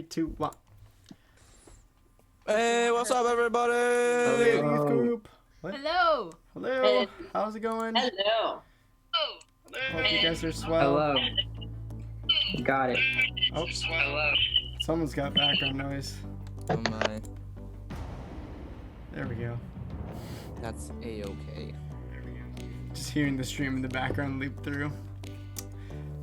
2, 1. Hey, what's up, everybody? Hello, youth group. What? Hello. Hello. How's it going? Hello. Hope you guys are swell. Hello. Got it. Oh, Hello. someone's got background noise. Oh my, There we go. that's a-okay. Just hearing the stream in the background leap through.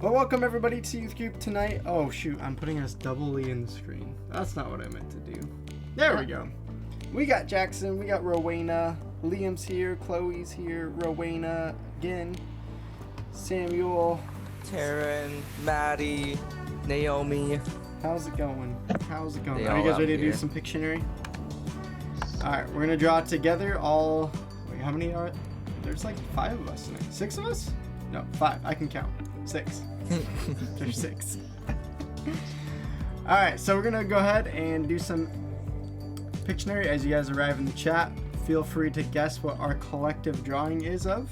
Well, welcome everybody to youth group tonight. Oh shoot, I'm putting us doubly in the screen. That's not what I meant to do. There we go. We got Jackson, we got Rowena, Liam's here, Chloe's here, Rowena again, Samuel. Taryn, Maddie, Naomi. How's it going? How's it going? They Are you all guys ready out to do here. some Pictionary? Alright, we're gonna draw together all. Wait, how many are? There's like 5 of us tonight. 6 of us? No, 5. I can count. 6. There's 6. Alright, so we're gonna go ahead and do some Pictionary as you guys arrive in the chat. Feel free to guess what our collective drawing is of.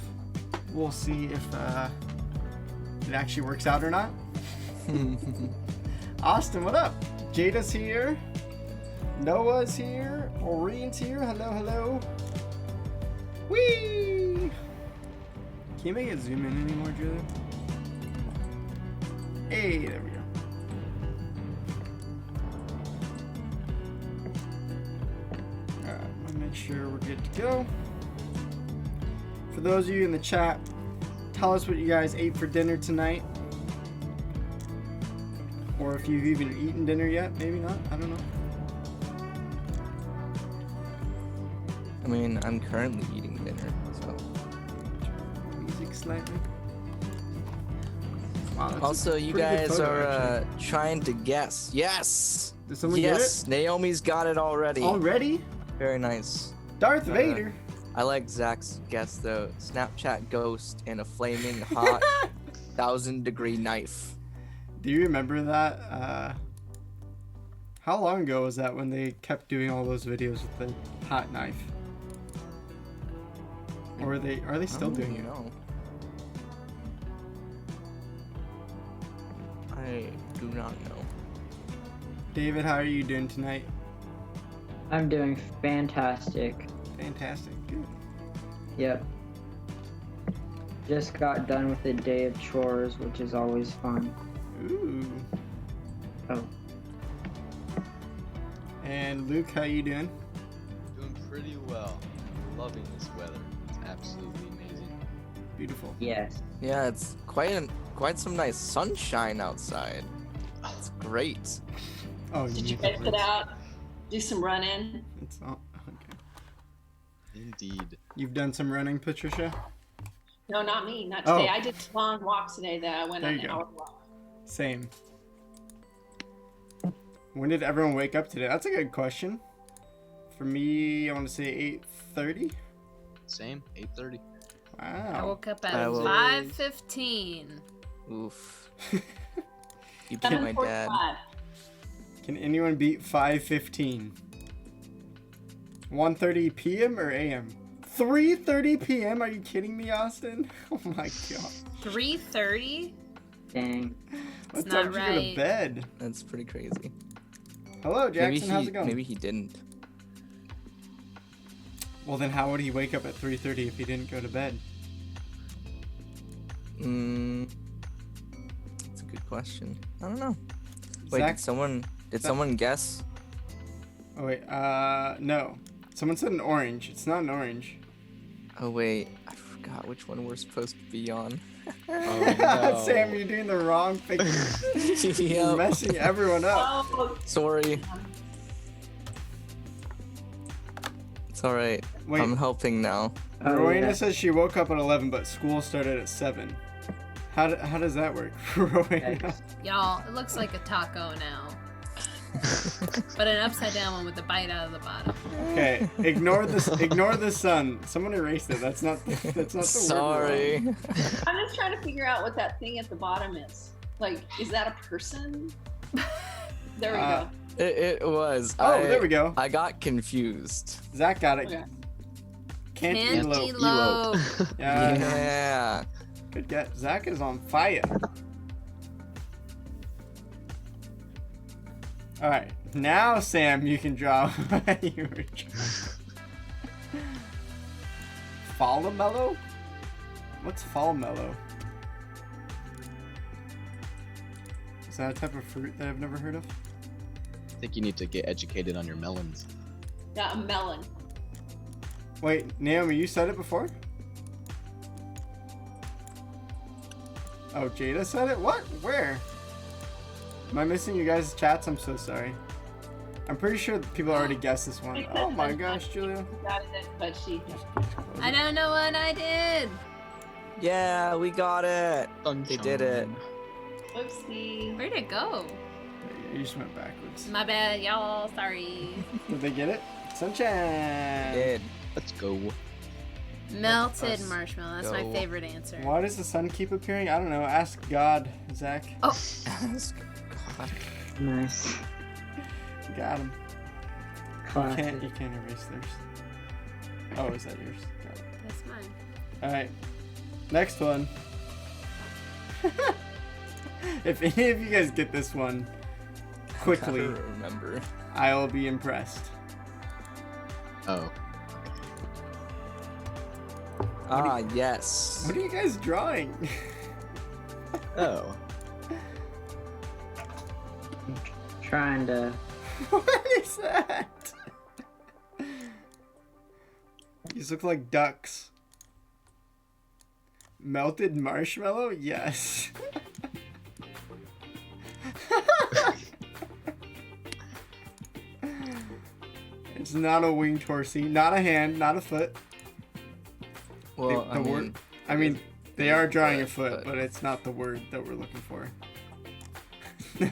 We'll see if it actually works out or not. Austin, what up? Jada's here. Noah's here. Orion's here. Hello, hello. Whee! Can you make it zoom in anymore, Julia? Hey, there we go. Alright, I'm gonna make sure we're good to go. For those of you in the chat, tell us what you guys ate for dinner tonight. Or if you've even eaten dinner yet. Maybe not. I don't know. I mean, I'm currently eating dinner, so. Music slightly. Wow, that's Also, a you pretty good guys photo, are actually. trying to guess. Yes! Did someone Yes! Naomi's got it already. get it? Already? Very nice. Darth Vader. I like Zach's guess, though. Snapchat ghost and a flaming hot 1,000-degree knife. Do you remember that? How long ago was that when they kept doing all those videos with the hot knife? Or are they still doing it? No. I do not know. David, how are you doing tonight? I'm doing fantastic. Fantastic. Good. Yep. Just got done with a day of chores, which is always fun. Ooh. Oh. And Luke, how you doing? Doing pretty well. Loving this weather. It's absolutely amazing. Beautiful. Yes. Yeah, it's quite some nice sunshine outside. It's great. Oh, Did you need guys the get words. out? Do some running? It's all, okay. Indeed. You've done some running, Patricia? No, not me. Not Oh. today. I did long walks today that I went There on you an go. hour walk. Same. When did everyone wake up today? That's a good question. For me, I want to say 8:30. Same. 8:30. I Wow. woke up I at will- 5:15. Oof. You beat my dad. 7:45. Can anyone beat 5:15? 1:30 p.m. or a.m.? 3:30 p.m. Are you kidding me, Austin? Oh my god. 3:30? Dang. What not time did you go to right. bed? That's pretty crazy. Hello, Jackson. How's it going? Maybe he didn't. Well, then how would he wake up at 3:30 if he didn't go to bed? That's a good question. I don't know. Wait, Zach? did someone guess? Oh wait, no. Someone said an orange. It's not an orange. Oh wait, I forgot which one we're supposed to be on. Oh, no. Sam, you're doing the wrong picture. You're Yep. messing everyone up. Oh, Sorry. It's alright. Wait, I'm helping now. Oh, Rowena yeah. says she woke up at 11, but school started at 7. How does that work, Rowena? Y'all, it looks like a taco now. But an upside down one with a bite out of the bottom. Okay, ignore this. Ignore the sun. Someone erased it. That's not. That's not the Sorry. word. I'm just trying to figure out what that thing at the bottom is. Like, is that a person? There we Uh, go. It was. Oh, there we go. I got confused. Zach got it. Okay. Can't Can't elope. elope. Yeah. Yeah. Good get. Zach is on fire. All right, now Sam, you can draw what you were drawing. Fallomello? What's fallomello? Is that a type of fruit that I've never heard of? I think you need to get educated on your melons. Yeah, a melon. Wait, Naomi, you said it before? Oh, Jada said it? What? Where? Am I missing you guys' chats? I'm so sorry. I'm pretty sure people already guessed this one. Oh my gosh, Julia. Got it, but she. I don't know what I did. Yeah, we got it. They did it. Oopsie. Where'd it go? You just went backwards. My bad, y'all. Sorry. Did they get it? Sunshine! Did. Let's go. Melted Let's marshmallow. That's go. my favorite answer. Why does the sun keep appearing? I don't know. Ask God, Zach. Oh, God. Nice. Got him. Classic. You can't erase theirs. Oh, is that yours? Got it. that's mine. Alright. Next one. If any of you guys get this one quickly, I gotta remember. I will be impressed. Oh. Ah, yes. What are you guys drawing? Oh. Trying to. What is that? These look like ducks. Melted marshmallow? Yes. It's not a winged horsey, not a hand, not a foot. Well, The word- I mean, they are drawing a foot, but it's not the word that we're looking for.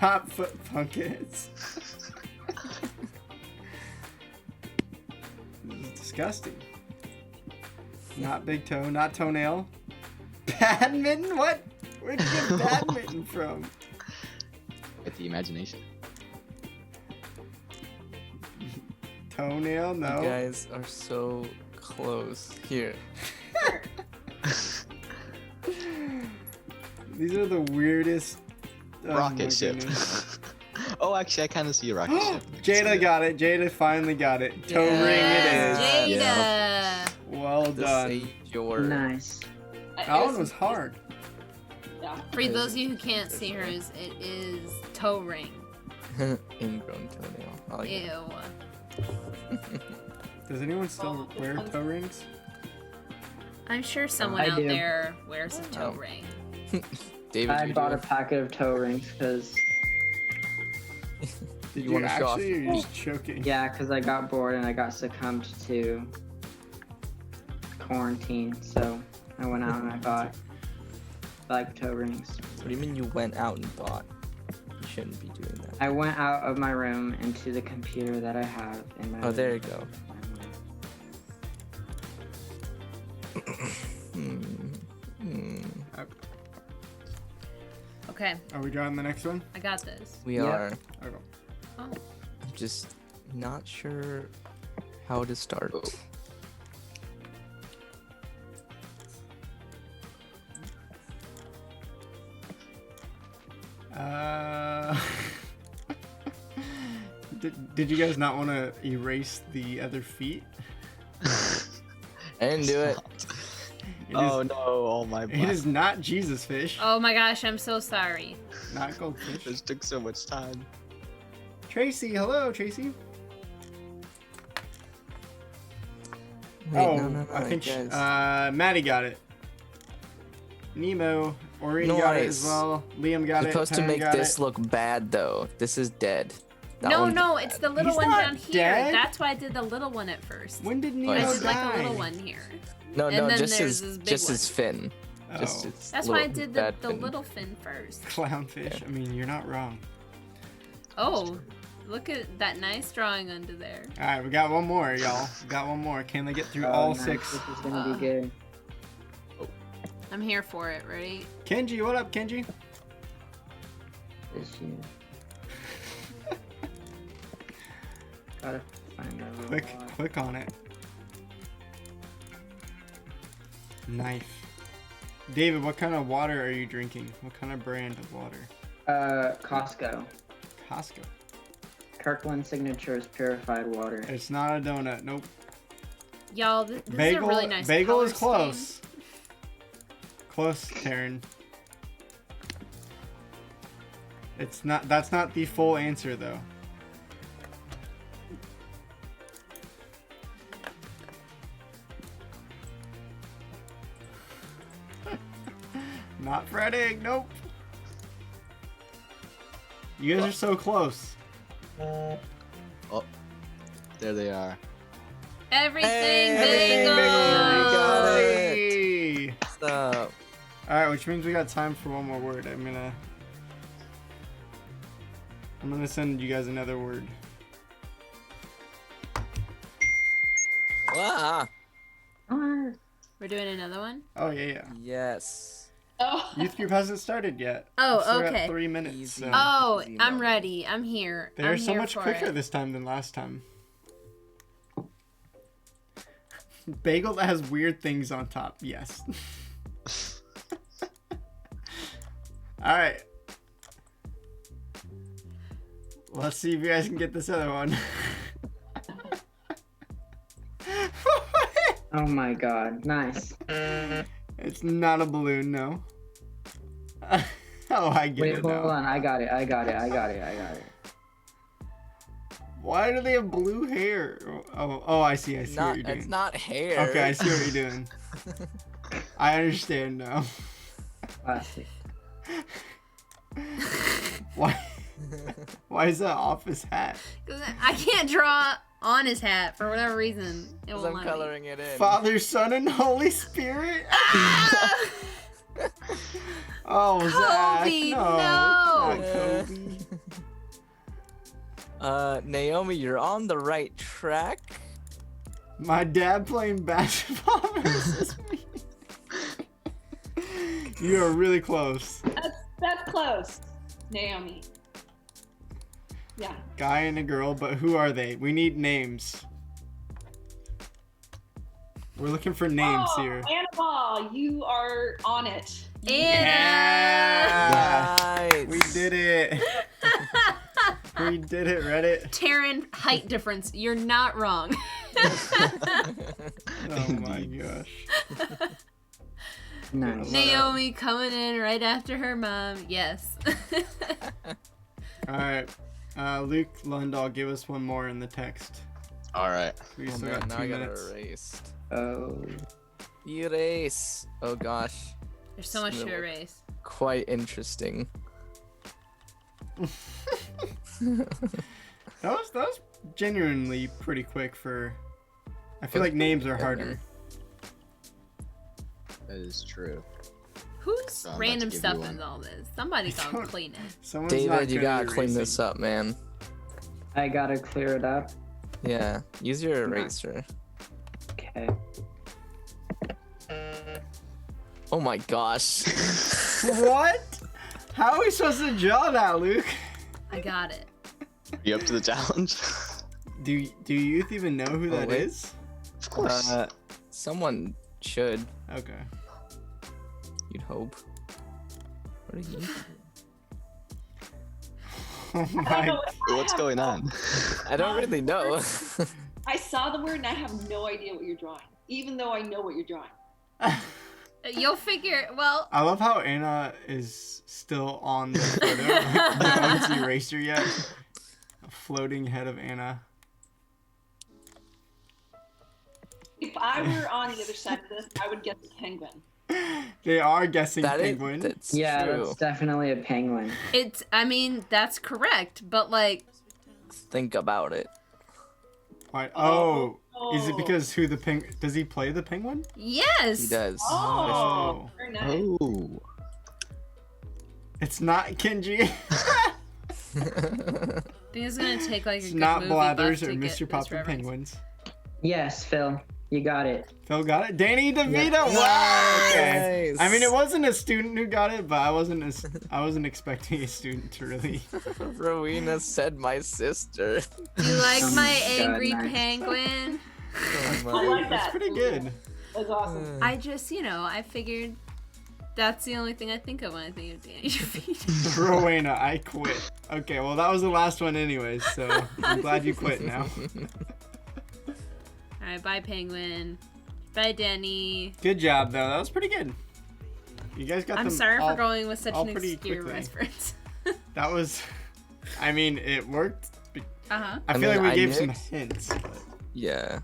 Not foot pumpkins. This is disgusting. Not big toe, not toenail. Badminton? What? Where'd you get badminton from? With the imagination. Toenail? No. You guys are so close. Here. These are the weirdest. Oh my Rocket ship. goodness. Oh, actually, I kind of see a rocket ship. Jada got it. Jada finally got it. Toe ring it is. Jada. Yeah. Well The done. Savior. Nice. That one was hard. Yeah. For those of you who can't see hers, it is toe ring. Ingrown toenail. I like it. Ew. Does anyone still wear toe rings? I'm sure someone I out do. there wears a toe Oh. ring. David, I you bought do. a packet of toe rings because, Did You you wanna show off? actually? Or you're just joking. yeah, because I got bored and I got succumbed to quarantine. So I went out and I bought like toe rings. What do you mean you went out and bought? You shouldn't be doing that. I went out of my room into the computer that I have in my Oh, there room. you go. Okay, Are we drawing the next one? I got this. We Yep. are. Okay. Oh, I'm just not sure how to start. Oh. Uh, did you guys not want to erase the other feet? I didn't do it. It Oh is, no, all my it black. is not Jesus fish, oh my gosh, I'm so sorry. not goldfish. This took so much time. Tracy, hello, Tracy. Wait, Oh, no, I think guys. Maddie got it. Nemo, Orion got it as Nice. well. Liam got You're it. supposed to Pam make got this it. look bad though. This is dead. That No, one's no, bad. it's the little He's one not down here. dead. That's why I did the little one at first. When did Oh, Nemo I yeah. did die? like a little one here. No, and no, then just there's his this big one. fin. Just Oh, its That's why I little did bad the fin. little fin first. clownfish. I mean, you're not wrong. Oh, look at that nice drawing under there. All right, we got one more, y'all. We got one more. Can they get through Oh, all nice. 6? This is gonna be good. I'm here for it. Ready? Kenji, what up, Kenji? This year. Gotta find that little bar. Click on it. Knife. David, what kind of water are you drinking? What kind of brand of water? Costco. Costco. Kirkland signature is purified water. It's not a donut. Nope. Y'all, this is a Bagel. really nice Bagel color is close. Close, Taryn. It's not. That's not the full answer though. Not fretting. Nope. You guys are so close. Oh, there they are. Everything Hey, bagel. we got it. Hey. What's up? All right, which means we got time for one more word. I'm gonna send you guys another word. Ah, Ah, We're doing another one? Oh yeah. yes. Oh, Youth group hasn't started yet. Oh, So we're at okay. 3 minutes. Easy. So. Oh, Easy I'm moment. ready. I'm here. They're I'm so here much for quicker it. this time than last time. Bagel that has weird things on top. Yes. All right. Let's see if you guys can get this other one. oh my god, nice. It's not a balloon, no. Oh, I get Wait, it hold now. on. I got it. Why do they have blue hair? Oh, I see. I see what Not, you're doing. it's not hair. Okay, I see what you're doing. I understand now. Classic. Why? Why is that off his hat? 'Cause I can't draw on his hat for whatever reason. It Because won't I'm let me. coloring it in. Father, Son, and Holy Spirit. Oh, Zach, Kobe, no. no. Not Kobe. Naomi, you're on the right track. My dad playing basketball versus me. You are really close. that's close, Naomi. Yeah. Guy and a girl, but who are they? We need names. We're looking for names oh, here. Annabelle, you are on it. Yeah. Nice. We did it. We did it, Reddit. Taryn, height difference. You're not wrong. Oh my gosh. Nice. Naomi coming in right after her mom. Yes. All right. Luke Lundahl, give us one more in the text. All right. We Oh still man, got now 2 I got minutes. erased. Oh. Erase. Oh gosh. There's so much to No. erase. Quite interesting. That was genuinely pretty quick for. I feel like names are harder. That is true. Whose So I'm about to random give stuff you is one. all this? Somebody's I on don't- clean it. Someone's not David, you good at gotta clean erasing. this up, man. I gotta clear it up. Yeah, use your eraser. Okay. Oh my gosh. What? How are we supposed to draw that, Luke? I got it. You up to the challenge? Do youth even know who Oh, that wait. is? Of course. Someone should. Okay. You'd hope. What are you? Oh I don't my. know. What's going on? I don't really know. I saw the word and I have no idea what you're drawing, even though I know what you're drawing. You'll figure. Well, I love how Anna is still on the photo. Like, no one's erased her yet. A floating head of Anna. If I were on the other side of this, I would get the penguin. They are guessing That is, penguin. that's Yeah, true. that's definitely a penguin. it's. I mean, that's correct. But like, Think about it. Why? Oh, is it Oh. because who the penguin? Does he play the penguin? yes. He does. Oh, Oh. very nice. Oh. It's not Kenji. I think it's gonna take like a It's good not movie Blathers buff or to get Mr. this Papa reference. Penguins. Yes, Phil. You got it. Phil got it. Danny DeVito. Yeah. Wow. Okay. Nice. I mean, it wasn't a student who got it, but I wasn't expecting a student to really. Rowena said my sister. Do you like Oh my my God, angry nice. penguin? Oh I my. like That's that. pretty good. That's awesome. I just, I figured That's the only thing I think of when I think of Danny DeVito. Rowena, I quit. Okay, well that was the last one anyways, so I'm glad you quit now. Alright, bye Penguin. Bye Danny. Good job though. That was pretty good. You guys got I'm them sorry all, for going with such all an pretty obscure quickly. reference. That was, I mean, it worked. Uh-huh. I I feel mean, like we I gave knew some ex- hints. But... Yeah.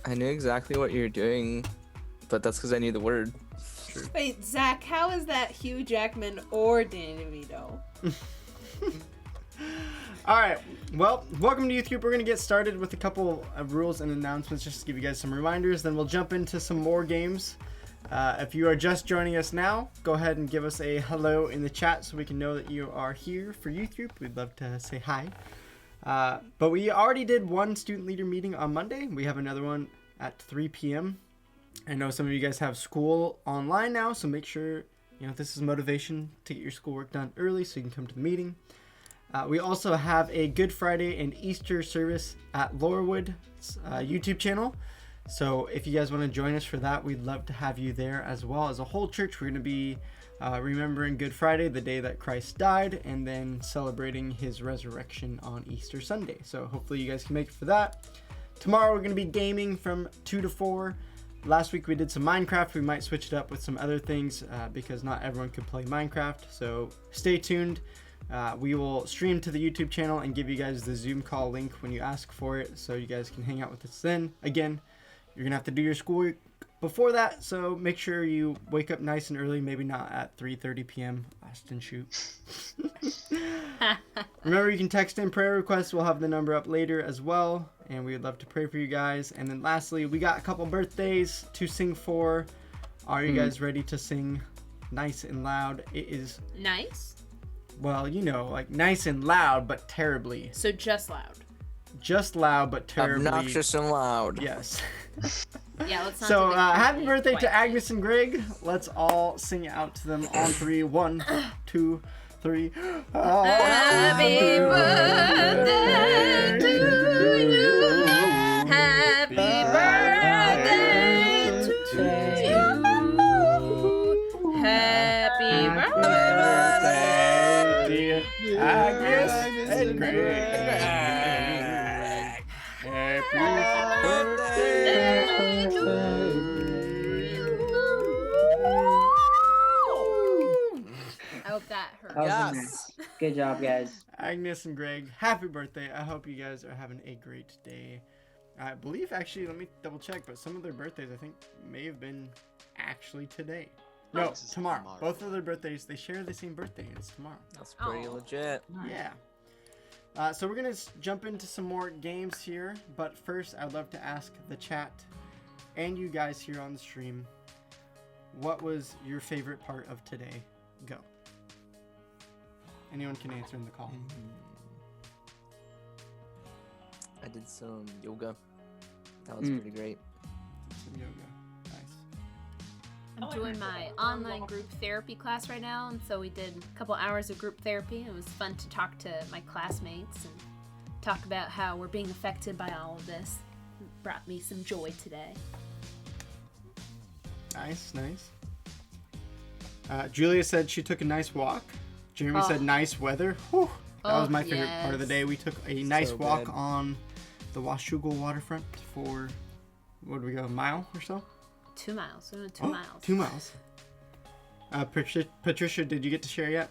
I knew exactly what you were doing, but that's because I knew the word. Wait, Zach, how is that Hugh Jackman or Danny DeVito? Alright, well, welcome to Youth Group. We're going to get started with a couple of rules and announcements just to give you guys some reminders. Then we'll jump into some more games. If you are just joining us now, go ahead and give us a hello in the chat so we can know that you are here for Youth Group. We'd love to say hi. But we already did one student leader meeting on Monday. We have another one at 3 p.m. I know some of you guys have school online now, so make sure this is motivation to get your schoolwork done early so you can come to the meeting. We also have a Good Friday and Easter service at Laurelwood YouTube channel. So if you guys want to join us for that, we'd love to have you there as well. As a whole church, we're going to be remembering Good Friday, the day that Christ died, and then celebrating his resurrection on Easter Sunday. So hopefully you guys can make it for that. Tomorrow we're going to be gaming from 2 to 4. Last week we did some Minecraft. We might switch it up with some other things because not everyone could play Minecraft. So stay tuned. We will stream to the YouTube channel and give you guys the Zoom call link when you ask for it, so you guys can hang out with us then. Again, you're going to have to do your schoolwork before that, so make sure you wake up nice and early, maybe not at 3:30 p.m. Last and shoot. Remember, you can text in prayer requests. We'll have the number up later as well, and we would love to pray for you guys. And then lastly, we got a couple birthdays to sing for. Are you guys ready to sing nice and loud? It is, Nice. well, like nice and loud, but terribly. So just loud. Just loud, but terribly. Obnoxious and loud. Yes. Yeah, let's not So, do the happy birthday quite. to Agnes and Greg. Let's all sing it out to them on 3. 1, 2, 3. Happy birthday to you. Happy birthday to you. Happy birthday. dear Agnes and Greg. Happy birthday to I hope that hurt. That was Yes. nice. Good job, guys. Agnes and Greg, happy birthday. I hope you guys are having a great day. I believe, actually, let me double check, but some of their birthdays, I think, may have been actually today. No, This is tomorrow. tomorrow. Both of their birthdays, they share the same birthday, and it's tomorrow. That's pretty Aw. legit. Nice. Yeah. So we're going to jump into some more games here, but first, I'd love to ask the chat and you guys here on the stream, what was your favorite part of today? Go. Anyone can answer in the call. I did some yoga. That was pretty great. Some yoga. Nice. I'm doing my online group therapy class right now, and so we did a couple hours of group therapy. It was fun to talk to my classmates and talk about how we're being affected by all of this. It brought me some joy today. Nice, nice. Julia said she took a nice walk. Jeremy Oh. said nice weather. Whew, that was Oh, my favorite part of the yes. day. We took a nice So walk good. on the Washougal waterfront for, what did we go, a mile or so? 2 miles. We went 2 Oh, miles. 2 miles. Patricia, did you get to share yet?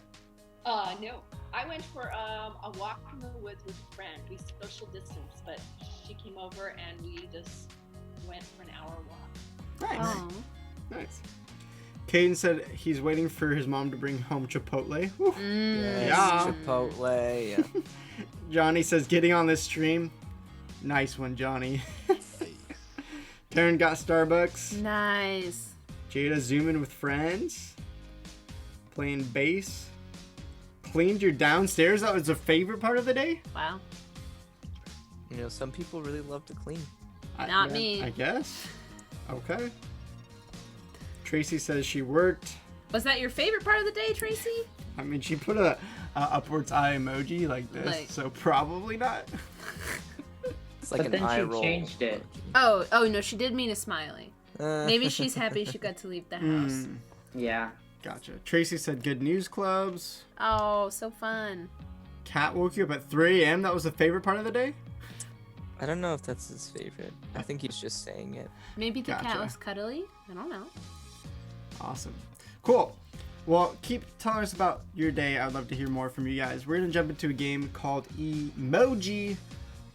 No. I went for a walk in the woods with a friend. We social distance, but she came over and we just went for an hour walk. Nice. Oh. Nice. Caden said he's waiting for his mom to bring home Chipotle. Whew. Mm. Yeah. Chipotle. Yeah. Johnny says getting on this stream. Nice one, Johnny. Taryn got Starbucks. Nice. Jada zooming with friends. Playing bass. Cleaned your downstairs. That was the favorite part of the day? Wow. Some people really love to clean. Not me. I guess. Okay. Tracy says she worked. Was that your favorite part of the day, Tracy? I mean, she put a upwards eye emoji like this, Like- so probably not. It's like But an then eye she roll. changed it. Oh no, she did mean a smiley. Uh, Maybe she's happy she got to leave the house. Yeah. Gotcha. Tracy said good news clubs. Oh, so fun. Cat woke you up at 3 a.m. That was the favorite part of the day? I don't know if that's his favorite. I think he's just saying it. Maybe the cat Gotcha. was cuddly. I don't know. Awesome. Cool. Well, keep telling us about your day. I'd love to hear more from you guys. We're going to jump into a game called Emoji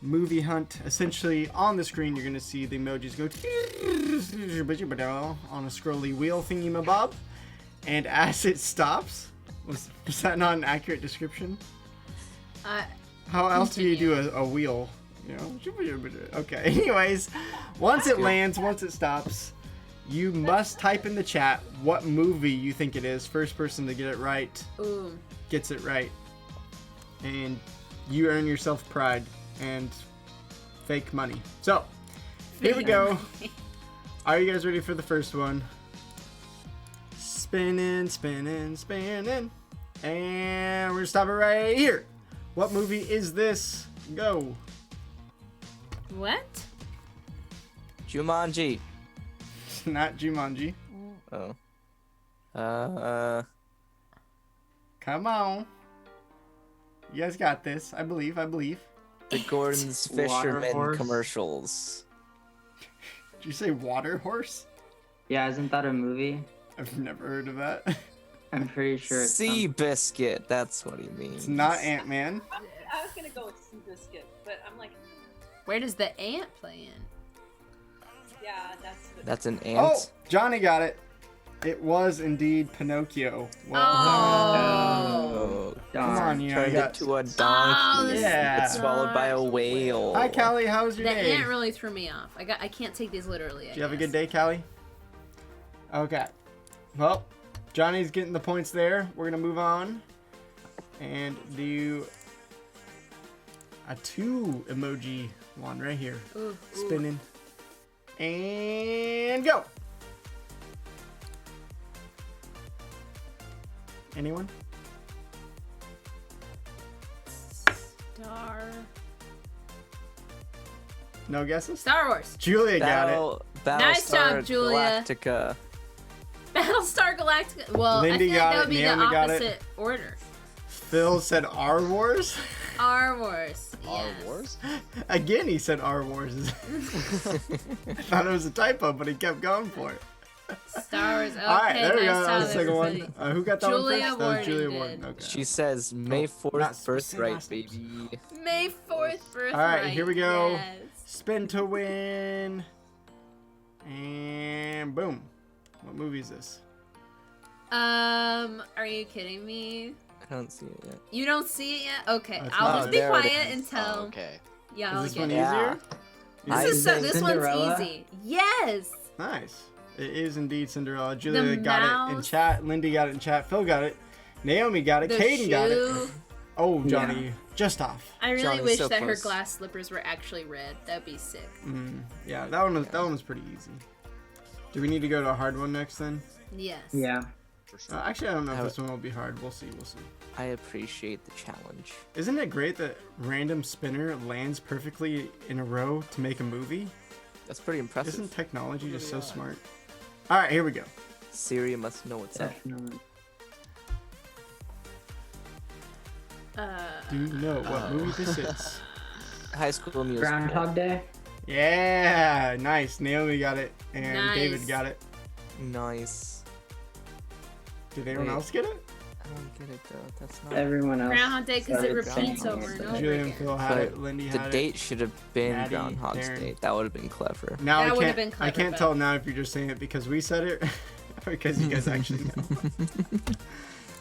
Movie Hunt. Essentially, on the screen, you're going to see the emojis go on a scrolly wheel thingy-mabob. And as it stops, was that not an accurate description? How else do you do a wheel? You know? Okay. Anyways, once it lands, once it stops, you must type in the chat what movie you think it is. First person to get it right Ooh. gets it right. And you earn yourself pride and fake money. So, here we go. Are you guys ready for the first one? Spinning, spinning, spinning. And we're gonna stop it right here. What movie is this? Go. What? Jumanji. Not Jumanji. Oh. Come on. You guys got this. I believe. The Gordon's Water Fisherman horse? commercials. Did you say water horse? Yeah, isn't that a movie? I've never heard of that. I'm pretty sure it's Sea Biscuit. That's what he means. It's not Ant-Man. I was gonna go with Seabiscuit, but I'm like, Where does the ant play in? yeah, that's the That's an ant. Oh, Johnny got it. It was indeed Pinocchio. Well Oh. done. Come on, you know, you Turned got... into a donkey. this Yeah. It's swallowed by a whale. Hi, Callie. How was your The day? ant really threw me off. I can't take these literally. Did you have a good day, Callie? Okay. Well, Johnny's getting the points there. We're going to move on and do a 2 emoji one right here. Ooh, Spinning. And go. Anyone? No guesses? Star Wars. Julia got it. Nice Battlestar job, Julia. Galactica. Battlestar Galactica. Well, Lindy I feel like got that it, would be Naomi the got it. opposite order. Phil said R Wars. Star Wars. Star Yes. Wars? Again, he said R Wars. I thought it was a typo, but he kept going for it. Star Wars. Okay, All right, there we nice go. That job, was the second one. everybody. Who got that Julia one first? That was Warden Julia did. Warden. Okay. She says May not 4th say birthright, last names. baby. May 4th birthright. All right, here we go. Yes. Spin to win. And boom. What movie is this? Are you kidding me? I don't see it yet. You don't see it yet? Okay, That's I'll not just it. be There it quiet is. until Oh, okay. y'all Is this get one it. easier? I This is so. think This Cinderella? one's easy. Yes. Nice. It is indeed Cinderella. Julia The got it in mouse. chat. Lindy got it in chat. Phil got it. Naomi got it. The Caden got it. shoe. Oh, Johnny. Just off. I really Johnny's wish so that her close. glass slippers were actually red. That'd be sick. Yeah, that one was pretty easy. Do we need to go to a hard one next then? Yes. Yeah. For sure. Actually, I don't know if How- this one will be hard. We'll see. We'll see. I appreciate the challenge. Isn't it great that random spinner lands perfectly in a row to make a movie? That's pretty impressive. Isn't technology just so smart? All right, here we go. Siri must know what's up. Definitely. Do you know what movie this is? High School Musical. Groundhog Day. Yeah, nice. Naomi got it, and Nice. David got it. Nice. Did anyone Wait. else get it? I don't get it though. That's not. Everyone else. Groundhog Day because it started repeats Groundhog over and Day. over Julian again. Phil had But it. Lindy The had date should have been Maddie, Groundhog's Darren. Day. That would have been clever. it. Now That I would've can't. been I clever, can't but- tell now if you're just saying it because we said it, or because you guys actually know.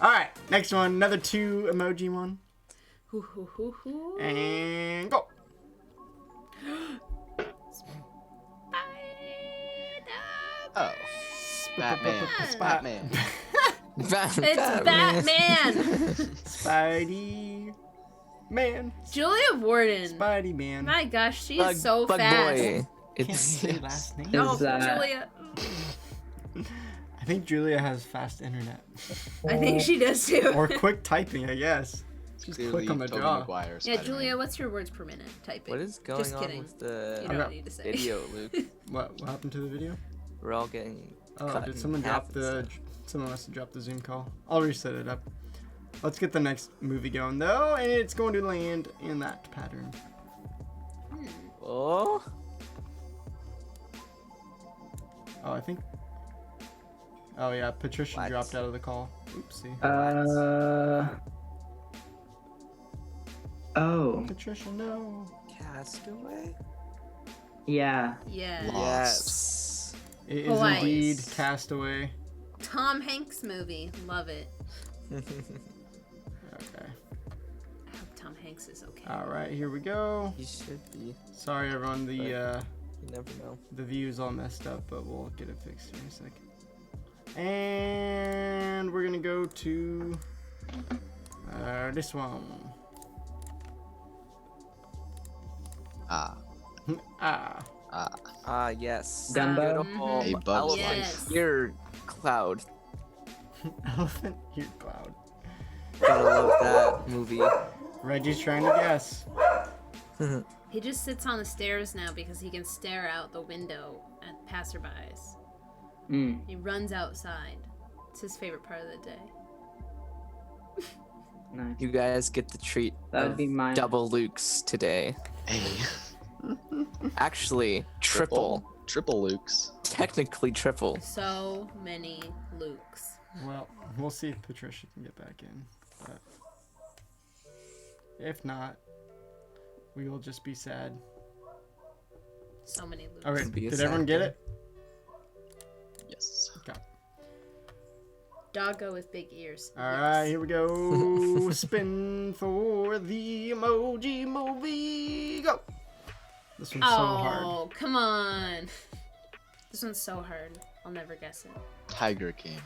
All right, next one. Another 2 emoji one, Hoo, hoo, hoo, hoo. and go. Oh. Batman. It's Batman. It's Batman. Spidey Man. Julia Warden. Spidey Man. My gosh, she is so Bug fast. Boy. Can't It's say last name. No, Is that- Julia. I think Julia has fast internet I think she does too. or quick typing. I guess. Just Clearly click on the Tobey jaw. Maguire, Yeah, Spider-Man. Julia, what's your words per minute typing? what is going Just on kidding. with the You I'm don't not- need to say. video, Luke? What happened to the video? We're all getting. Oh, cut did in someone half drop and the stuff. Someone wants to drop the Zoom call. I'll reset it up. Let's get the next movie going though, and it's going to land in that pattern. Oh. Oh, I think. Oh yeah, Patricia What? dropped out of the call. Oopsie. Oh, Patricia, no. Castaway. yeah. Yeah. Lost. Yes. It is Hawaii. indeed Castaway. Tom Hanks movie. Love it. Okay. I hope Tom Hanks is okay. All right, here we go. He should be. Sorry, everyone. You never know. The view's all messed up, but we'll get it fixed here in a second. And we're gonna go to this one. Ah. Ah. Yes. Dumbo? Good old A Bug's elephant Life. ear cloud. Elephant ear cloud. Gotta love that movie. Reggie's trying to guess. He just sits on the stairs now because he can stare out the window at passerbys. Mm. He runs outside. It's his favorite part of the day. Nice. You guys get the treat That would of be mine. double Lukes today. Hey. Actually, triple. Triple Lukes. Technically triple. So many Lukes. Well, we'll see if Patricia can get back in. But if not, we will just be sad. So many Lukes. All right, Be a did sad everyone get day. it? Yes. Okay. Doggo with big ears. All right, here we go. Spin for the emoji movie. Go. This one's so hard. Oh, come on. This one's so hard. I'll never guess it. Tiger King.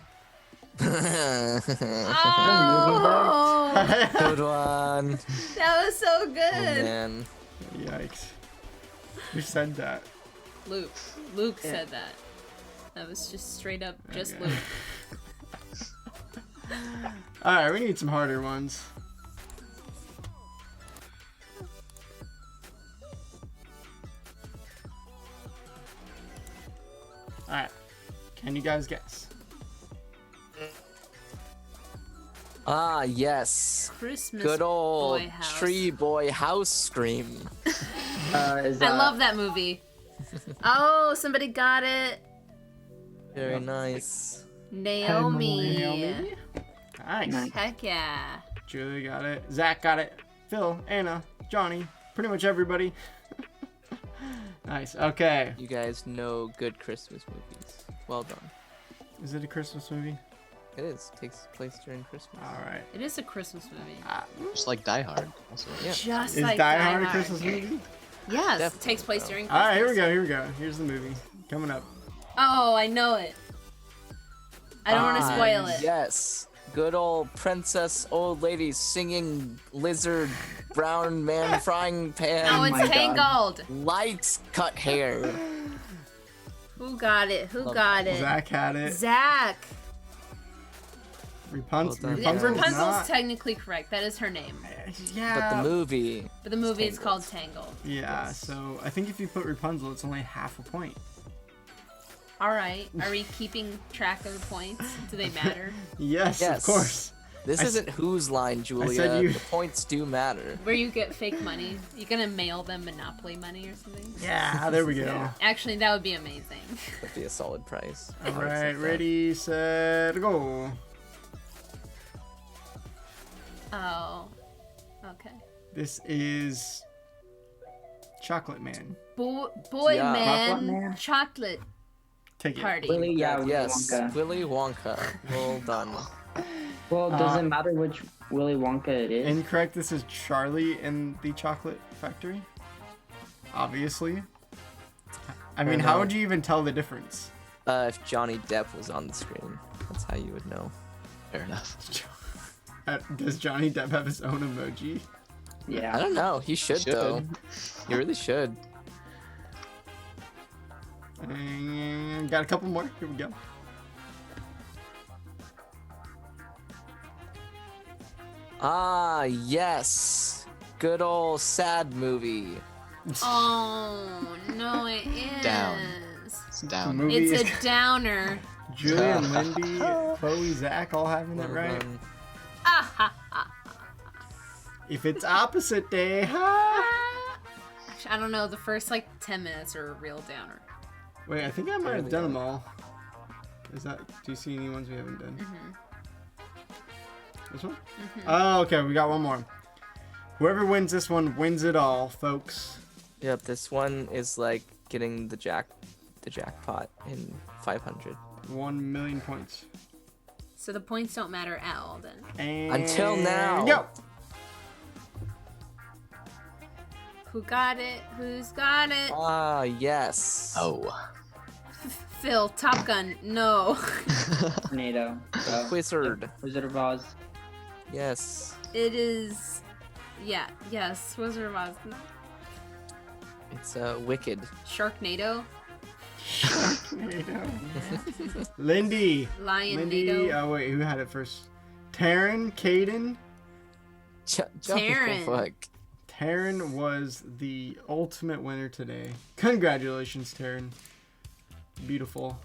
Oh, Good one. that was so Oh, good. man. Yikes. Who said that? Luke. Luke said that. That was just straight up just Okay. Luke. All right, we need some harder ones. All right, can you guys guess? Ah, yes. Christmas Good old Boy House. Tree Boy House Scream. Is I that, love that movie. Oh, somebody got it. Very nice. Naomi. Naomi? Nice. Nice. Heck yeah. Julia got it. Zach got it. Phil, Anna, Johnny, pretty much everybody. Nice. Okay. You guys know good Christmas movies. Well done. Is it a Christmas movie? It is. Takes place during Christmas. All right. It is a Christmas movie. Just like Die Hard. Also. Yeah. Just Is like Die Hard a Christmas movie? Yes, it Definitely takes place so. during All Christmas. right, here we go. Here we go. Here's the movie coming up. Oh, I know it. I don't want to Ah, spoil it. Yes. Good old princess, old lady singing lizard, brown man frying pan, Oh, it's my God. Tangled. lights cut hair. Who got it? Who Love got it? Zach had it. Zach. Rapunzel. Well done. Yeah, Rapunzel's Rapunzel's not. technically correct. That is her name. Yeah. But the movie. But the movie is Tangled. called Tangled. Yeah. So I think if you put Rapunzel, it's only half a point. All right. Are we keeping track of the points? Do they matter? Yes, Yes. of course. This I s- isn't whose line, Julia. said you- The points do matter. Where you get fake money? You gonna mail them Monopoly money or something? Yeah. There we go. Yeah. Actually, that would be amazing. That'd be a solid price. All right. Ready, set, go. Oh. Okay. This is Chocolate Man. Boy Yeah. man, Chocolate Man? chocolate Take it. party. Willy, yeah, Willy Yes, Wonka. Willy Wonka. Well done. Well, does it matter which Willy Wonka it is? Incorrect. This is Charlie in the Chocolate Factory. Obviously. I mean, how enough. would you even tell the difference? If Johnny Depp was on the screen, that's how you would know. Fair enough. Does Johnny Depp have his own emoji? I Yeah. don't know. He should, though. He really should. And got a couple more. Here we go. Ah, yes. Good old sad movie. Oh no, it is. Down. It's The down. movie It's is a downer. Julian, Lindy, Chloe, Zach all having it right. Ah, ha, ha. If it's opposite day, ha! Actually, I don't know. The first like 10 minutes are a real downer. Wait, I think I might have done them all. Is that? Do you see any ones we haven't done? This one? Oh, okay. We got one more. Whoever wins this one wins it all, folks. Yep, this one is like getting the jackpot in 500. 1 million points. So the points don't matter at all then. And Until now. Go. Who got it? Who's got it? Ah, yes. Oh. Phil, Top Gun. No. Tornado. So, Wizard. Wizard of Oz. Yes. It is. Yeah. Yes. Wizard of Oz. It's Wicked. Sharknado. Lindy. Lindy. Lionnado. Oh wait, who had it first? Taryn, Caden. Taryn. Fuck. Taryn was the ultimate winner today. Congratulations, Taryn. Beautiful.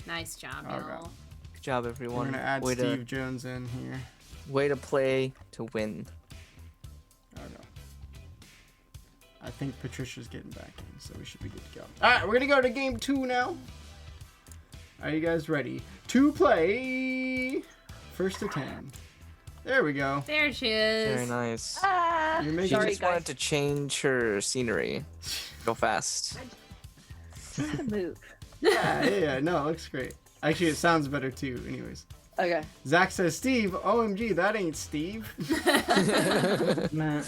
Nice job, Okay. y'all. Good job, We're everyone. gonna add way Steve Jones in here. way to play to win. Oh no. I think Patricia's getting back in, so we should be good to go. Alright, we're gonna go to game 2 now. Are you guys ready to play first to 10? There we go. There she is. Very nice. Ah, You're She making sorry, just guys. wanted to change her scenery. Go fast. To move. Yeah, no, it looks great. Actually, it sounds better too, anyways. Okay. Zach says, Steve, OMG, that ain't Steve. Nah.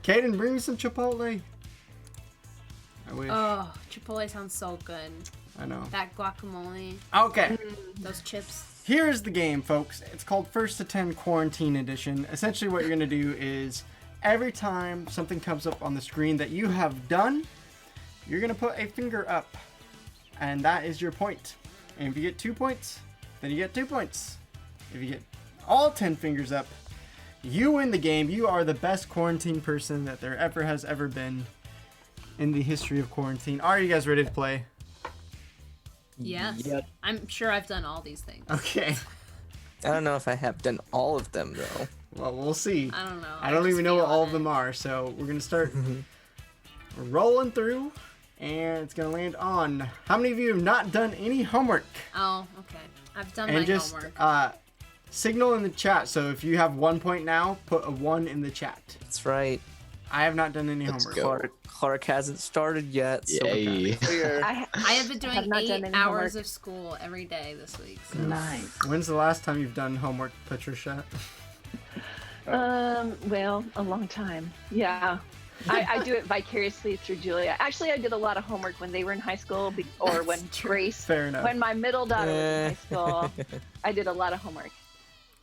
Caden, bring me some Chipotle. I wish. Oh, Chipotle sounds so good. I know. That guacamole, Okay, those chips. here's the game, folks. It's called First to 10 Quarantine Edition. Essentially, what you're going to do is every time something comes up on the screen that you have done, you're going to put a finger up. And that is your point. And if you get 2 points, then you get 2 points. If you get all 10 fingers up, you win the game. You are the best quarantine person that there has ever been in the history of quarantine. Are you guys ready to play? Yes. Yep. I'm sure I've done all these things. Okay. I don't know if I have done all of them though. Well, we'll see. I don't know. I don't just even know feel what all it. of them are, so we're gonna start rolling through, and it's gonna land on. How many of you have not done any homework? Oh, okay. I've done And my just homework. signal in the chat. So if you have 1 point now, put a 1 in the chat. That's right. I have not done any Let's homework. go. Clark hasn't started yet, so we're Yay. kinda clear. I have been doing have not 8 done any hours homework. of school every day this week. So. Nice. When's the last time you've done homework, Patricia? Well, a long time. Yeah. I do it vicariously through Julia. Actually, I did a lot of homework when they were in high school, or when That's true. Grace, Fair enough. when my middle daughter was in high school, I did a lot of homework.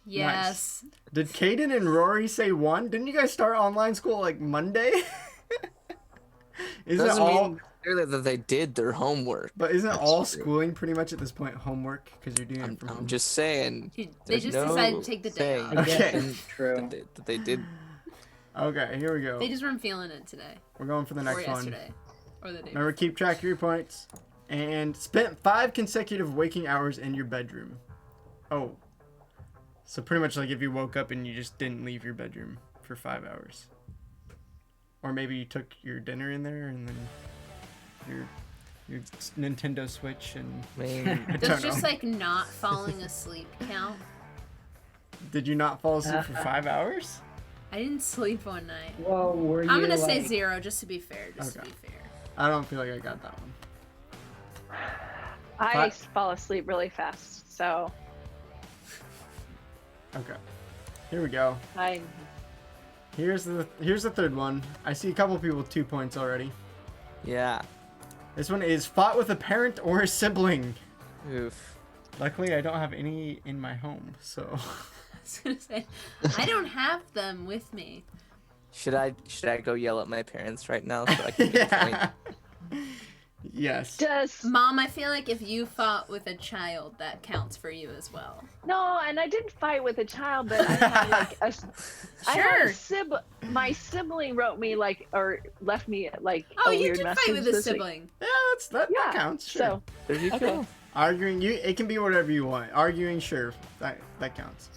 Yes. Did Caden and Rory say 1? Didn't you guys start online school like Monday? Isn't it Doesn't all? mean clearly that they did their homework. But isn't That's all true. schooling pretty much at this point homework because you're doing it from home? I'm just saying. They There's just no decided to take the day saying. off. Okay. That's true. That they did. Okay, here we go. They just weren't feeling it today. We're going for the Or next one. yesterday. Or the day. Remember, keep track of your points. And spent 5 consecutive waking hours in your bedroom. Oh. So pretty much like if you woke up and you just didn't leave your bedroom for 5 hours. Or maybe you took your dinner in there and then your Nintendo Switch and I mean, I Does don't just know. like not falling asleep count? Did you not fall asleep for 5 hours? I didn't sleep one night. Whoa, were you I'm gonna say like- 0 just to be fair. Just to Okay. be fair. I don't feel like I got that one. I But- fall asleep really fast, so Okay. Here we go. I Here's the third one. I see a couple people with 2 points already. yeah. This one is fought with a parent or a sibling. Oof. Luckily, I don't have any in my home, so. I was gonna say, I don't have them with me. Should I go yell at my parents right now so I can get a point? Yeah. Yes. just Mom, I feel like if you fought with a child, that counts for you as well. no, and I didn't fight with a child, but I had like I had a Sure. my sibling wrote me like or left me like Oh, a you weird did message fight with a this week. sibling. Yeah, that Yeah, counts. Sure. so There you okay. go. Arguing, it can be whatever you want. Arguing, sure, that counts.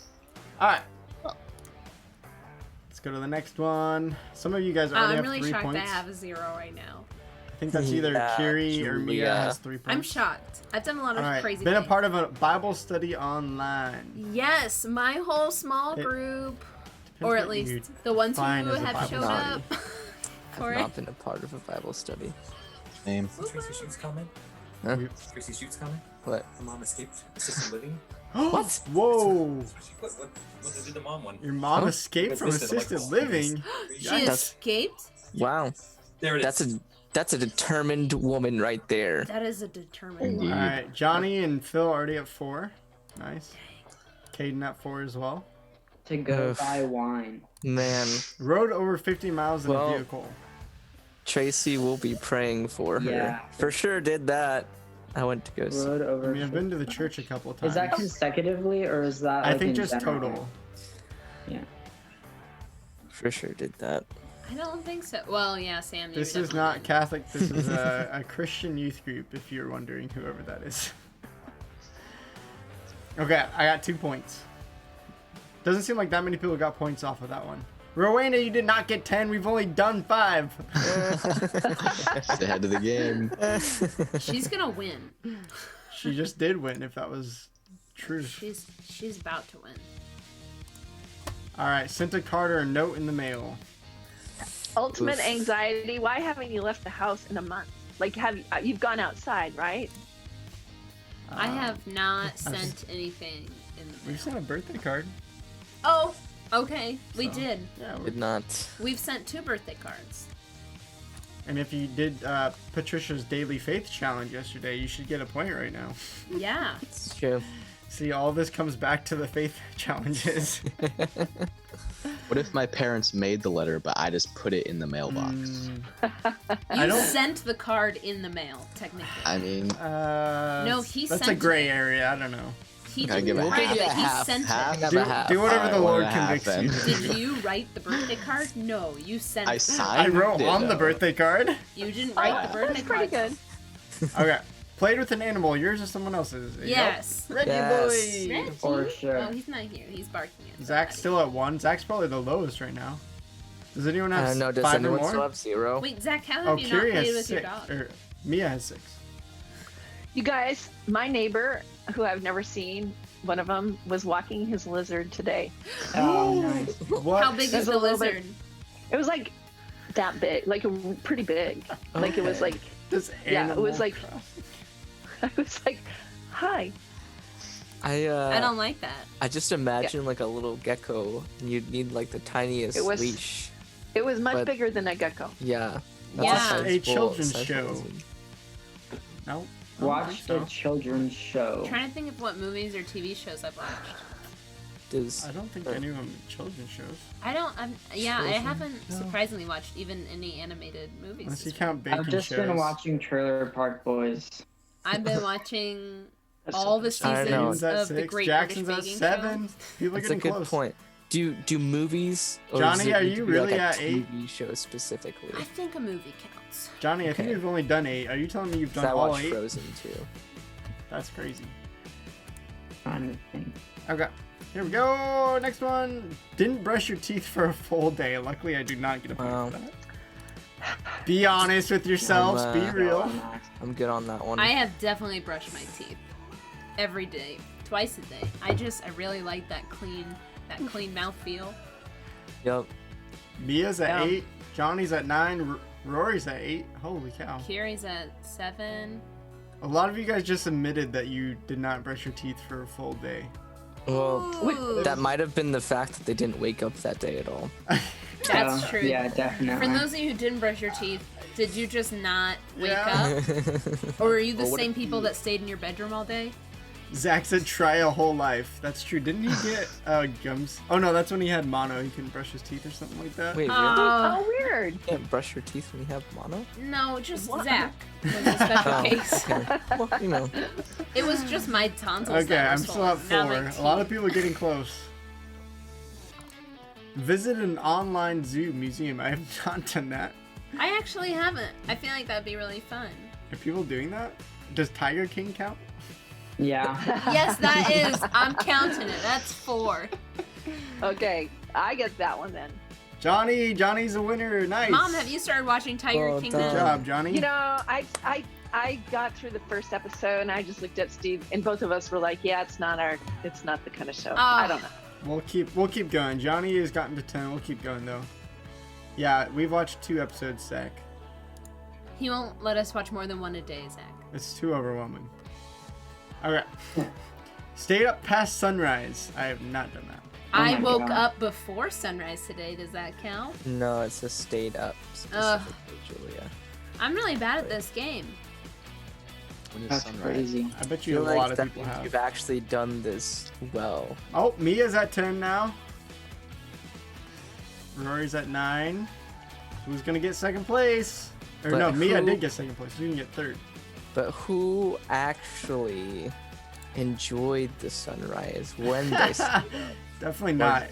All right. Let's go to the next one. Some of you guys already I'm have really 3 shocked points. I have a 0 right now. I think that's either Yeah, Kiri or Mia Julia. has 3 points. I'm shocked. I've done a lot All of right. crazy Been a things. part of a Bible study online. Yes, my whole small It- group, Depends or at what you least the ones who define as a have Bible showed study. up for I've it. not been a part of a Bible study. Name. Tracy Shoots comment? Huh? Tracy Shoots comment? What? The mom escaped assisted living? What? Whoa! That's what she put. What did the mom one? Your mom Huh? escaped from Assisted, like, assisted oh, living. She Yikes. escaped? Wow. There it is. That's a determined woman right there. That is a determined Indeed. All right, Johnny and Phil already at 4. Nice. Caden at 4 as well. To go Oof. buy wine. Man, Rode over 50 miles in a Well, vehicle. Tracy will be praying for her. Yeah. For sure did that. I went to go see. Road I over. mean, I've been to the church a couple of times. Is that consecutively or is that? I like, think in just general? total. Yeah. For sure did that. I don't think so. Well, yeah, Sam. you This is definitely not did. Catholic. This is a Christian youth group, if you're wondering, whoever that is. Okay, I got 2 points. Doesn't seem like that many people got points off of that one. Rowena, you did not get 10. We've only done 5. She's ahead of the game. She's gonna win. She just did win, if that was true. She's about to win. All right, sent a Carter a note in the mail. Ultimate Oof. anxiety. Why haven't you left the house in a month? Like, you've gone outside, right? I Um, have not I've sent anything in the We mail. sent a birthday card. Oh, okay. We So, did. Yeah, Did not. We've sent 2 birthday cards. and if you did Patricia's Daily Faith Challenge yesterday, you should get a point right now. Yeah. It's true. See, all this comes back to the faith challenges. What if my parents made the letter, but I just put it in the mailbox? I You don't- sent the card in the mail, technically. I mean, No, he That's a sent gray it. area. I don't know. He Gotta didn't give it write half. it, but he Half. sent Half? it. Have Do, a half. do whatever Alright, the one Lord and a half convicts you. Did you write the birthday card? No, you sent I it. I wrote signed on it, the though. birthday card. You didn't write the birthday That's pretty card. good. Okay. Played with an animal. Yours or someone else's? There you go. Yes. Reggie Yes. boy. Reggie? For sure. Oh, he's not here. He's barking at Zach's somebody. still at 1. Zach's probably the lowest right now. Does anyone I have don't know. Does 5 or anyone more? still have 0? Wait, Zach, how Oh, have you not Kiri played has with 6. your dog? Or Mia has 6. You guys, my neighbor, who I've never seen, one of them was walking his lizard today. Oh, nice. What? How big There's is a the little bit- lizard? It was like that big, like pretty big. Like it was Okay. like, This yeah, it was Animal like- Crossing. I was like, hi. I I don't like that. I just imagine like a little gecko, and you'd need like the tiniest It was- leash. It was much But- bigger than a gecko. Yeah. Yeah. sizable- children's sizable show. lizard. No. Watch so. the children's show. I'm trying to think of what movies or TV shows I've watched. Does I don't think any of them are children's shows. I Children? haven't No. surprisingly watched even any animated movies. Unless you this count baking I've just shows. been watching Trailer Park Boys. week. I've been watching That's all the something. I know. seasons Jackson's at of the 6. Great Jackson's British at Baking 7. People are That's a getting good close. point. Do movies? Or Johnny, does it are need you to be really like a at 8? TV show specifically? Show. I think a movie counts. Johnny, I think Okay. we've only done 8. Are you telling me you've 'Cause done I all watched 8? Frozen too. That's crazy. Trying to think. Okay. Here we go. Next one. Didn't brush your teeth for a full day. Luckily, I do not get a point Wow. for that. Be honest with yourselves. I'm, Be real. I'm good on that one. I have definitely brushed my teeth every day, twice a day. I really like that clean mouth feel. Yep. Mia's at Yeah. 8. Johnny's at 9. Rory's at 8. Holy cow. Kiri's at 7. A lot of you guys just admitted that you did not brush your teeth for a full day. Well, Ooh, that might have been the fact that they didn't wake up that day at all. that's true. Yeah, definitely. For those of you who didn't brush your teeth, did you just not wake Yeah. up? Or are you the Or what same if people you- that stayed in your bedroom all day? Zach said try a whole life. That's true. Didn't he get gums? Oh no, that's when he had mono. He couldn't brush his teeth or something like that. Wait, really? Oh, weird. You can't brush your teeth when you have mono? No, just What? Zach was a special Oh, case. okay. Well, you know. It was just my tonsils. Okay, that were I'm still at swollen, not 4. my A lot of teeth. people are getting close. Visit an online zoo museum. I have not done that. I actually haven't. I feel like that'd be really fun. Are people doing that? Does Tiger King count? Yeah. Yes, that is. I'm counting it. That's 4. Okay, I get that one then. Johnny's a winner. Nice. Mom, have you started watching Tiger Well Kingdom? Good job, Johnny. You know, I got through the first episode and I just looked at Steve and both of us were like, yeah, it's not the kind of show. I don't know. We'll keep going. Johnny has gotten to 10. We'll keep going though. Yeah, we've watched 2 episodes, Zach. He won't let us watch more than 1 a day, Zach. It's too overwhelming. Okay. Stayed up past sunrise. I have not done that. I my woke God. up before sunrise today. Does that count? No, it's just stayed up specifically, Julia. I'm really bad at this game. When is That's sunrise? crazy. I bet I you a feel like lot of that people means have. you've actually done this well. Oh, Mia's at 10 now. Rory's at 9. Who's gonna get second place? Or But no, Mia who- did get second place. Who didn't get third? But who actually enjoyed the sunrise when they stayed Definitely not.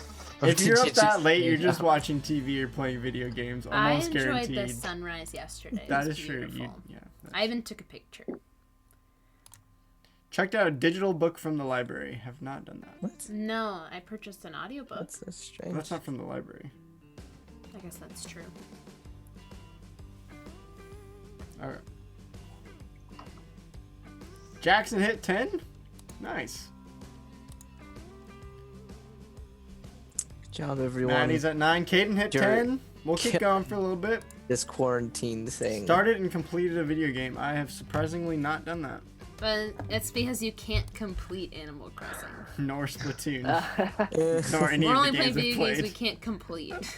Or If you're did up you that just late, stay you're just up? watching TV or playing video games. I Almost enjoyed guaranteed. the sunrise yesterday. It That was is true. beautiful. Yeah. I even took a picture. Checked out a digital book from the library. Have not done that. What? No, I purchased an audiobook. That's so strange. That's not from the library. I guess that's true. All right. Jackson hit 10. Nice. Good job, everyone. Maddie's at 9. Caden hit You're 10. We'll keep ki- going for a little bit. This quarantine thing. Started and completed a video game. I have surprisingly not done that. But it's because you can't complete Animal Crossing. Nor Splatoon. Eh. Nor any We're of only the playing games I've video games we played. can't complete.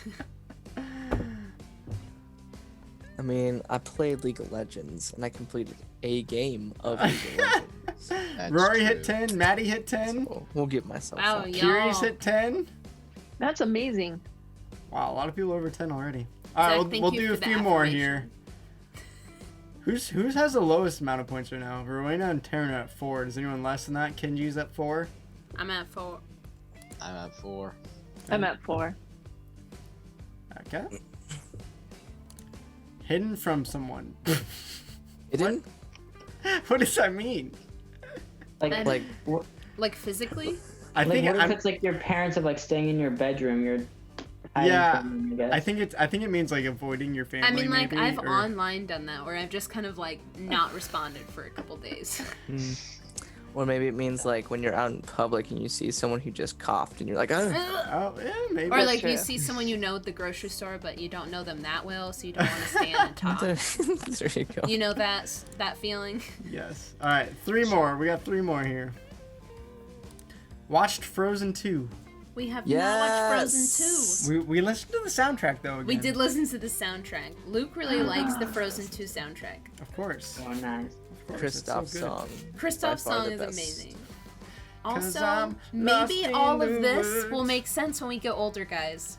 I mean, I played League of Legends and I completed a game of League of Legends. That's Rory true. hit 10. Maddie hit 10. So we'll give myself Wow, that. yeah. Kiri's Y'all. hit 10. That's amazing. Wow, a lot of people over 10 already. All right, Zach, thank we'll you do a for the few more affirmation. here. Who's has the lowest amount of points right now? Rowena and Taryn are at 4. Does anyone less than that? Kenji's at 4. I'm at 4. I'm at 4. I'm at 4. Okay. Hidden from someone. Hidden? What does that mean? Like, Like, Like physically? I like think what if I'm, it's like your parents are like staying in your bedroom? You're hiding Yeah, from them, I guess. I think it means like avoiding your family. I mean, like, maybe, I've or- online done that where I've just kind of, like, not responded for a couple days. or maybe it means like when you're out in public and you see someone who just coughed and you're like, oh. Oh, yeah, maybe. Or, like, true. you see someone you know at the grocery store, but you don't know them that well, so you don't want to stand and talk. There you go. You know that feeling? Yes. All right, 3 more. We got 3 more here. Watched Frozen 2. We have not watched Yes. Frozen 2. We listened to the soundtrack though. Again. We did listen to the soundtrack. Luke really likes the Frozen 2 soundtrack. Of course. Oh, nice. Of course. It's so Kristoff's good. song. Kristoff's By far song the is best. amazing. 'Cause Also, I'm lost maybe in all the of this will woods. make sense when we get older, guys.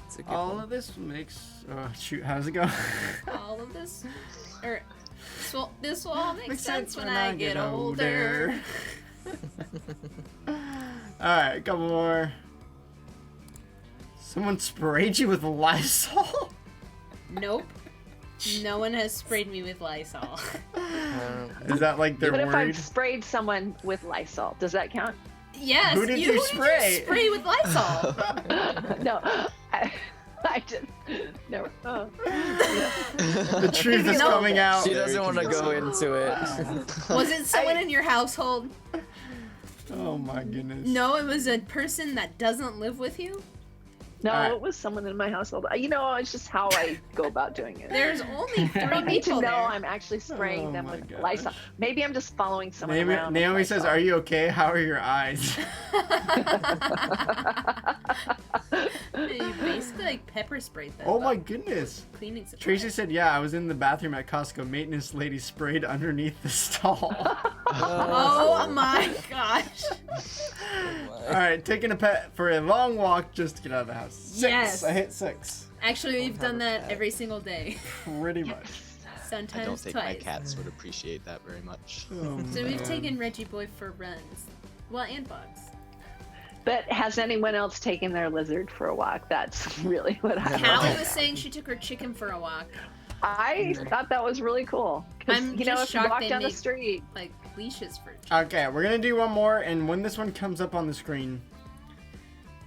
It's a good All one. of this makes. Oh shoot! How's it go? All of this, or this will all make sense when I get older. All right, a couple more. Someone sprayed you with Lysol. Nope. No one has sprayed me with Lysol. Is that like they're But if worried? I've sprayed someone with Lysol, does that count? Yes. Who did you spray? spray with Lysol? No, I didn't. No. Oh. The truth is No. coming out. She doesn't want to go into it. Was it someone in your household? Oh my goodness. No, it was a person that doesn't live with you. No, Alright. it was someone in my household. You know, it's just how I go about doing it. There's only 3 I don't need to people know there. I'm actually spraying Oh them my with gosh. Lysol. Maybe I'm just following someone around. with Naomi says, Lysol. "Are you okay? How are your eyes?" You basically like pepper sprayed them. Oh my goodness. Cleaning supplies. Tracy said, "Yeah, I was in the bathroom at Costco. Maintenance lady sprayed underneath the stall." Oh my gosh. All right, taking a pet for a long walk just to get out of the house. 6. Yes. I hit 6. Actually, we've done that pet. every single day. Pretty much. Sometimes I don't think my twice. cats would appreciate that very much. Oh, So we've man. taken Reggie Boy for runs. Well, and Bugs. But has anyone else taken their lizard for a walk? That's really what I Callie was saying she took her chicken for a walk. I thought that was really cool. I'm You know, just if you shocked walk they down the made street, like leashes for. Okay, we're gonna do one more, and when this one comes up on the screen,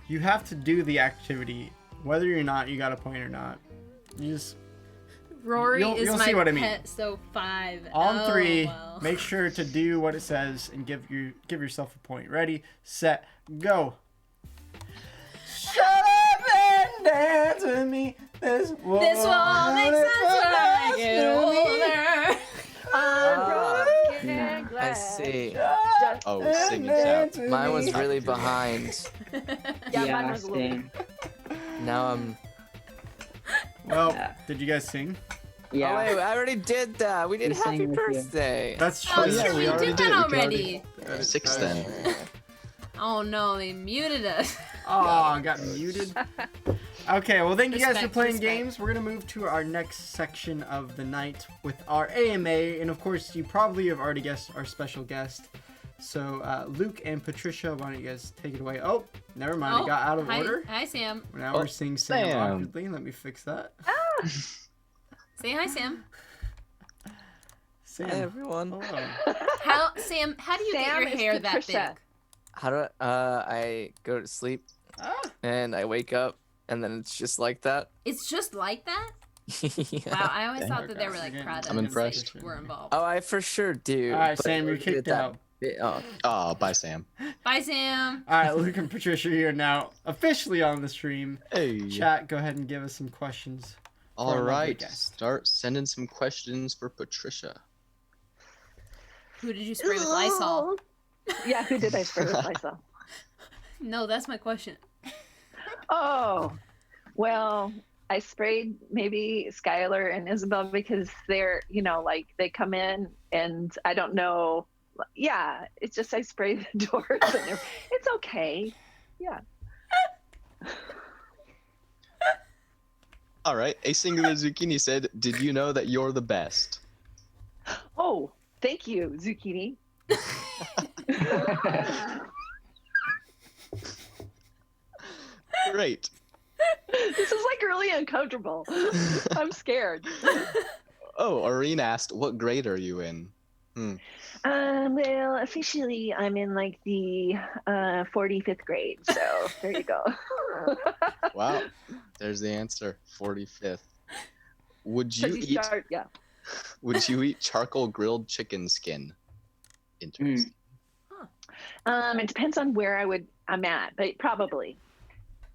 you have to do the activity, whether or not you got a point or not. You just Rory is you'll my see what I pet, mean. so 5. On Oh, 3, well. make sure to do what it says and give yourself a point. Ready, set, go. Shut up and dance with me. This won't This will make sense when I get older. I see. Oh, sing it out. Mine was really behind. Yeah, mine was a little. same. Now I'm. Well, did you guys sing? Yeah. Oh wait, I already did that. We did We Happy sang with you. Birthday. That's Oh, true. yeah, we did that already. 6 then. Oh no, they muted us. Oh, I got muted. Okay, well, thank you guys for Respect, playing respect. games. We're going to move to our next section of the night with our AMA. And of course, you probably have already guessed our special guest. So, Luke and Patricia, why don't you guys take it away? Oh, never mind. It got out of hi, order. Hi, Sam. Now we're seeing Sam Sam. awkwardly. Let me fix that. Say hi, Sam. Sam. Hi everyone. Hello. Sam, how do you Sam get your is hair that Patricia. big? How do I go to sleep Ah. and I wake up and then it's just like that? It's just like that? Yeah. Wow, I always Okay. thought that they were like Okay. proud of I'm us, impressed. like, were involved. Oh, I for sure do. All right, but Sam, you're look at kicked that out. bit- Oh, Oh, bye, Sam. Bye, Sam. All right, Luke and Patricia here now, officially on the stream. Hey. Chat, go ahead and give us some questions. All our lovely right. guest. Start sending some questions for Patricia. Who did you spray with Lysol? Yeah, who did I spray with Lysol? No, that's my question. Oh, well, I sprayed maybe Skylar and Isabel because they're, you know, like they come in and I don't know. Yeah, it's just I spray the doors and it's okay. Yeah. All right. A singular zucchini said, "Did you know that you're the best?" Oh, thank you, Zucchini. Great. This is like really uncomfortable. I'm scared. Oh, Irene asked, "What grade are you in?" Well, officially, I'm in like the 45th grade. So there you go. Wow. There's the answer. 45th. Would you Because you eat? start, yeah. Would you eat charcoal grilled chicken skin? Interesting. It depends on where I'm at, but probably.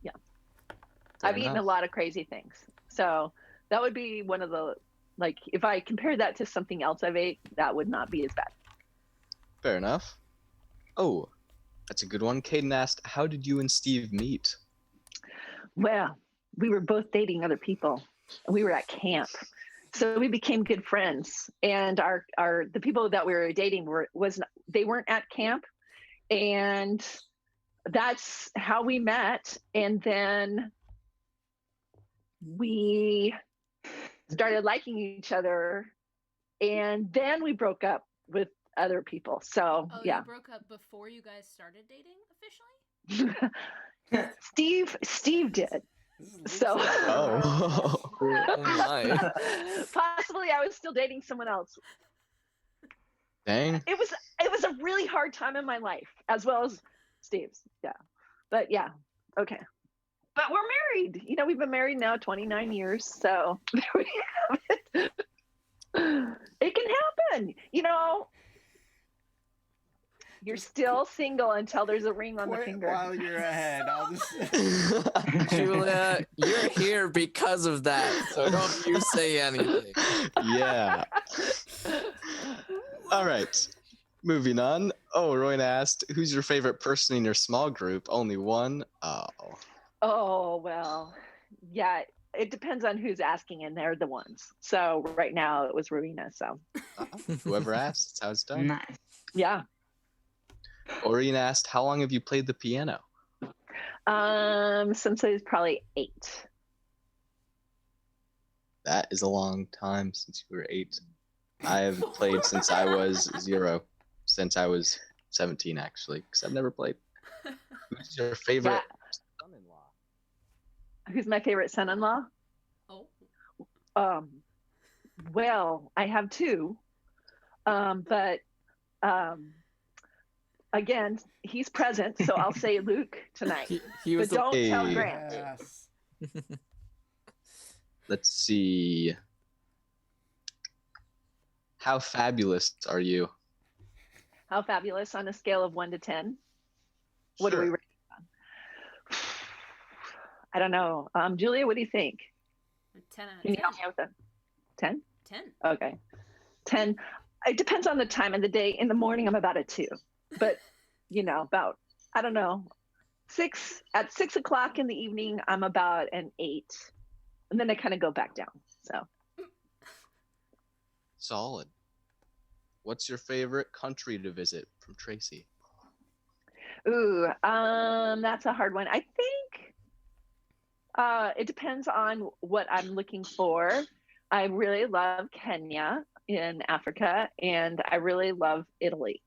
Yeah. Fair I've eaten a enough. lot of crazy things. So that would be one of the, like, if I compare that to something else I've ate, that would not be as bad. Fair enough. Oh, that's a good one. Caden asked, "How did you and Steve meet?" Well, we were both dating other people and we were at camp. So we became good friends. And the people that we were dating they weren't at camp. And that's how we met. And then we started liking each other. And then we broke up with other people. So Oh, yeah. you broke up before you guys started dating officially? Steve did. So Oh. Oh my. possibly I was still dating someone else. Dang. It was a really hard time in my life, as well as Steve's. Yeah, but yeah, okay. But we're married. You know, we've been married now 29 years. So there we have it. It can happen. You know, you're still single until there's a ring on the Quit finger. while you're ahead. I'll just... Julia, you're here because of that, so don't you say anything. Yeah. All right. Moving on. Oh, Roy asked, "Who's your favorite person in your small group?" Only one. Oh. Oh, well, yeah, it depends on who's asking, and they're the ones. So right now it was Rowena. So Whoever asked, that's how it's done. Nice. yeah. Oreen asked, "How long have you played the piano?" Since I was probably 8. That is a long time since you were 8. I have played since I was 0. Since I was 17, actually, because I've never played. Who's your favorite son-in-law? Who's my favorite son-in-law? Oh. Well, I have 2. But again, he's present, so I'll say Luke tonight. He was But don't tell Hey. Grant. Yes. Let's see. How fabulous are you? How fabulous on a scale of 1 to 10? What do we Sure. rate on? I don't know. Julia, what do you think? A 10 out Can you of 10. help me with that? 10? 10. Okay. 10. It depends on the time of the day. In the morning, I'm about a 2. But, about, I don't know, 6. At 6 o'clock in the evening, I'm about an 8. And then I kind of go back down. So, Solid. What's your favorite country to visit? From Tracy. ooh, that's a hard one. I think it depends on what I'm looking for. I really love Kenya in Africa, and I really love Italy.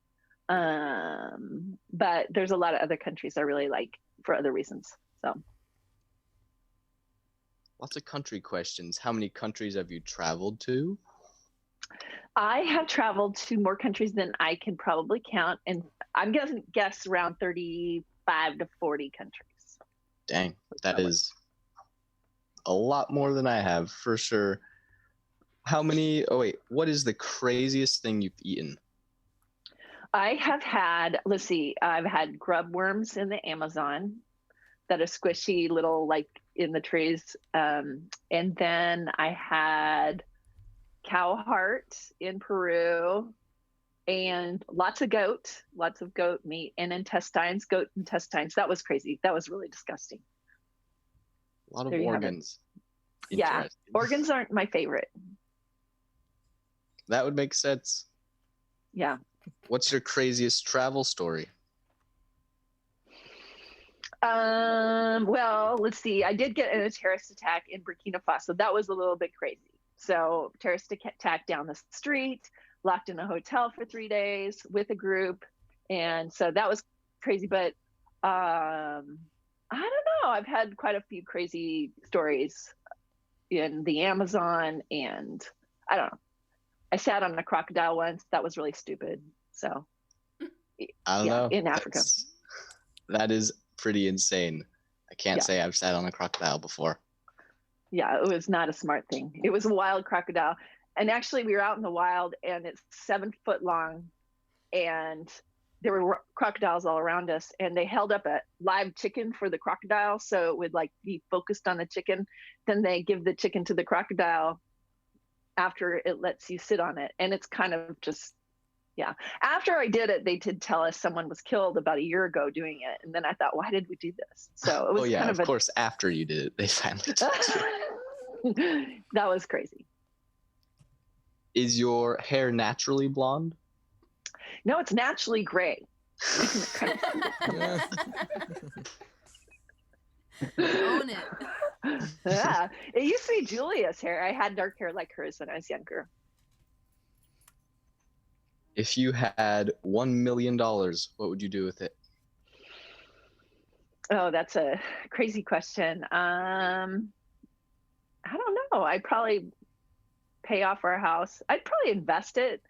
But there's a lot of other countries I really like for other reasons. So Lots of country questions. How many countries have you traveled to? I have traveled to more countries than I can probably count, and I'm going to guess around 35 to 40 countries. Dang, that is a lot more than I have, for sure. What is the craziest thing you've eaten? I have had, let's see, I've had grub worms in the Amazon that are squishy little, like in the trees. And then I had cow heart in Peru and lots of goat meat and goat intestines. That was crazy. That was really disgusting. A lot of There you have it. organs. Yeah, Interesting. organs aren't my favorite. That would make sense. Yeah. What's your craziest travel story? Well, let's see. I did get in a terrorist attack in Burkina Faso. That was a little bit crazy. So terrorist attack down the street, locked in a hotel for 3 days with a group. And so that was crazy. But I don't know. I've had quite a few crazy stories in the Amazon, and I don't know. I sat on a crocodile once. That was really stupid. So I don't know. in Africa. That is pretty insane. I can't say I've sat on a crocodile before. Yeah, it was not a smart thing. It was a wild crocodile. And actually, we were out in the wild, and it's 7 foot long, and there were crocodiles all around us, and they held up a live chicken for the crocodile so it would like be focused on the chicken. Then they give the chicken to the crocodile after it lets you sit on it. And it's kind of just, yeah. After I did it, they did tell us someone was killed about a year ago doing it. And then I thought, why did we do this? So it was kind of course, after you did it, they finally told you. That was crazy. Is your hair naturally blonde? No, it's naturally gray. Own it. Yeah, it used to be Julia's hair. I had dark hair like hers when I was younger. If you had $1 million, what would you do with it? Oh, that's a crazy question. I don't know. I'd probably pay off our house. I'd probably invest it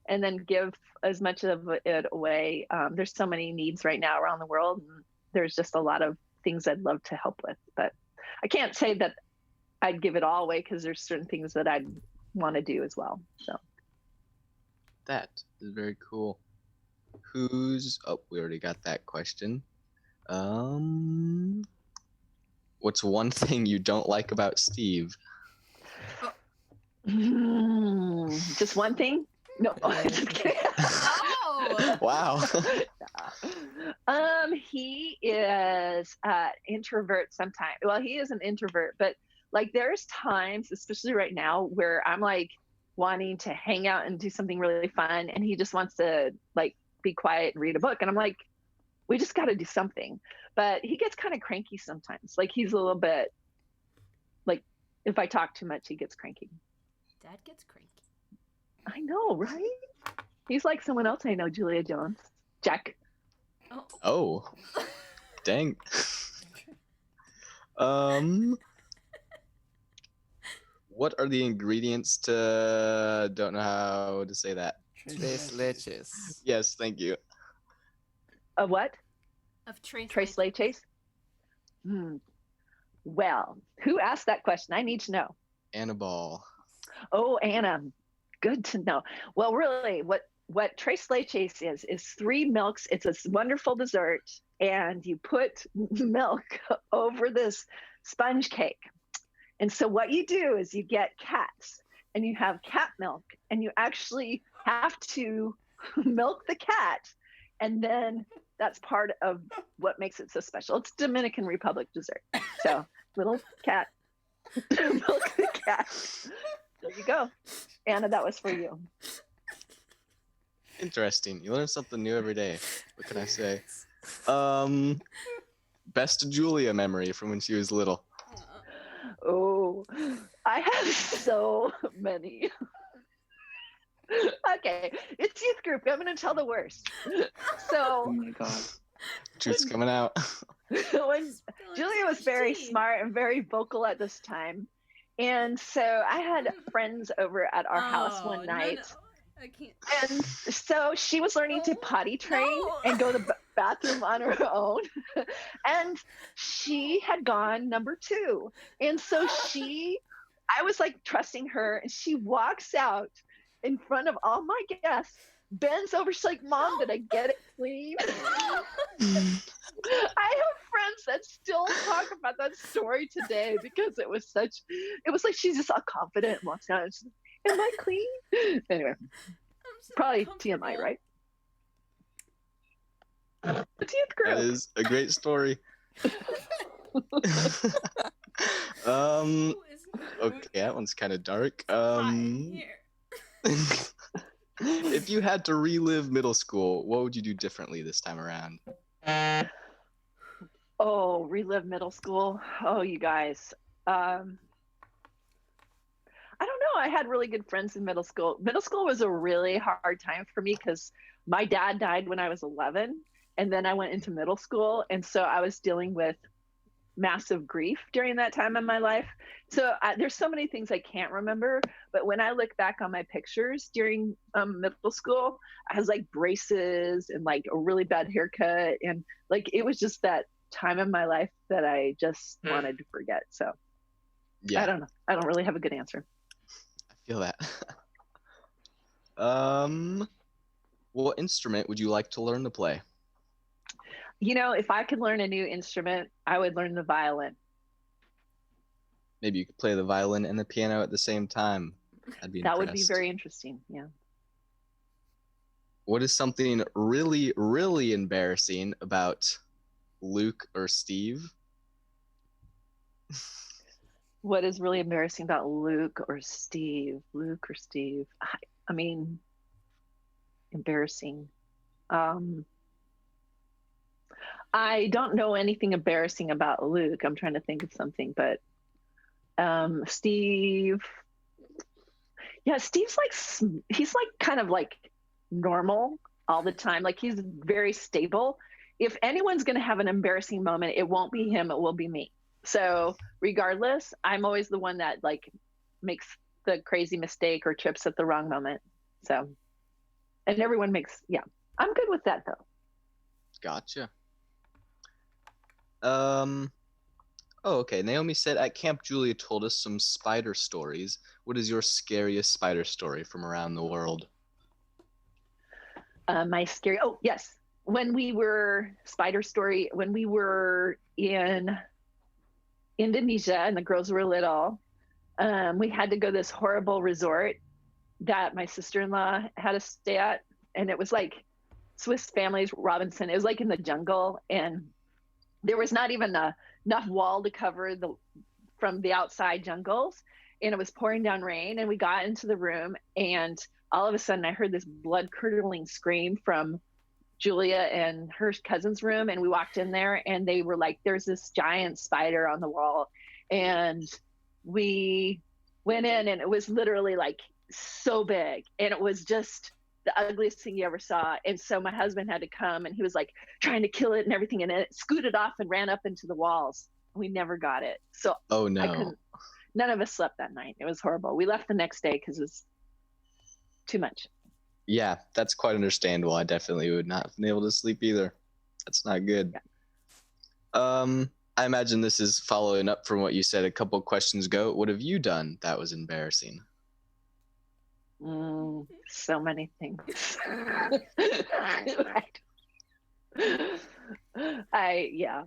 and then give as much of it away. There's so many needs right now around the world, and there's just a lot of things I'd love to help with. But I can't say that I'd give it all away because there's certain things that I'd want to do as well. So that is very cool. We already got that question. What's one thing you don't like about Steve? Just one thing? No. Just kidding. Oh. Wow. He is introvert sometimes. Well, he is an introvert, but like there's times, especially right now, where I'm like wanting to hang out and do something really fun, and he just wants to like be quiet and read a book, and I'm like, we just got to do something. But he gets kind of cranky sometimes. Like he's a little bit like, if I talk too much, he gets cranky. Dad gets cranky. I know, right? He's like someone else I know, Julia Jones. Jack. Oh. Dang. What are the ingredients to? Don't know how to say that. Tres leches. Yes, thank you. What? Of trace. Trace leches? Well, who asked that question? I need to know. Annabelle. Oh, Anna, good to know. Well, really, what tres leches is 3 milks. It's a wonderful dessert, and you put milk over this sponge cake. And so what you do is you get cats, and you have cat milk, and you actually have to milk the cat, and then that's part of what makes it so special. It's Dominican Republic dessert. So little cat, milk the cat. There you go. Anna, that was for you. Interesting. You learn something new every day. What can I say? Best Julia memory from when she was little. Oh, I have so many. Okay, it's youth group. I'm going to tell the worst. Oh So my god. Truth's coming out. when Julia was very smart and very vocal at this time. And so I had friends over at our house one night. I can't. And so she was learning to potty train and go to the bathroom on her own. And she had gone number 2. And so I was like trusting her, and she walks out in front of all my guests, bends over, she's like, Mom, did I get it clean? I have friends that still talk about that story today because it was like she's just all confident and walks out and she's like, am I clean? Anyway, So probably TMI, right? It's youth group. That is a great story. Okay, that one's kind of dark. If you had to relive middle school, what would you do differently this time around? Oh, relive middle school. Oh, you guys. I don't know. I had really good friends in middle school. Middle school was a really hard time for me because my dad died when I was 11, and then I went into middle school, and so I was dealing with massive grief during that time in my life. So there's so many things I can't remember, but when I look back on my pictures during middle school, I had like braces and like a really bad haircut, and like it was just that time in my life that I just wanted to forget. So Yeah, I don't know. I don't really have a good answer. I feel that. What instrument would you like to learn to play? You know, if I could learn a new instrument, I would learn the violin. Maybe you could play the violin and the piano at the same time. That would be very interesting. Yeah. What is something really, really embarrassing about Luke or Steve? What is really embarrassing about Luke or Steve? Luke or Steve? I mean, embarrassing. I don't know anything embarrassing about Luke. I'm trying to think of something, but Steve. Yeah, Steve's he's like kind of like normal all the time. Like he's very stable. If anyone's going to have an embarrassing moment, it won't be him, it will be me. So regardless, I'm always the one that like makes the crazy mistake or trips at the wrong moment. So, and everyone yeah, I'm good with that though. Gotcha. Oh, okay. Naomi said at camp Julia told us some spider stories. What is your scariest spider story from around the world? Oh yes. When we were in Indonesia and the girls were little, we had to go to this horrible resort that my sister-in-law had to stay at. And it was like Swiss Families Robinson. It was like in the jungle, and there was not even enough wall to cover from the outside jungles. And it was pouring down rain, and we got into the room, and all of a sudden I heard this blood-curdling scream from Julia and her cousin's room, and we walked in there, and they were like, there's this giant spider on the wall. And we went in, and it was literally like so big, and it was just the ugliest thing you ever saw. And so my husband had to come, and he was like trying to kill it and everything, and it scooted off and ran up into the walls. We never got it. So oh no. none of us slept that night. It was horrible. We left the next day because it was too much. Yeah, that's quite understandable. I definitely would not have been able to sleep either. That's not good. Yeah. I imagine this is following up from what you said a couple questions ago. What have you done that was embarrassing? So many things. Yeah.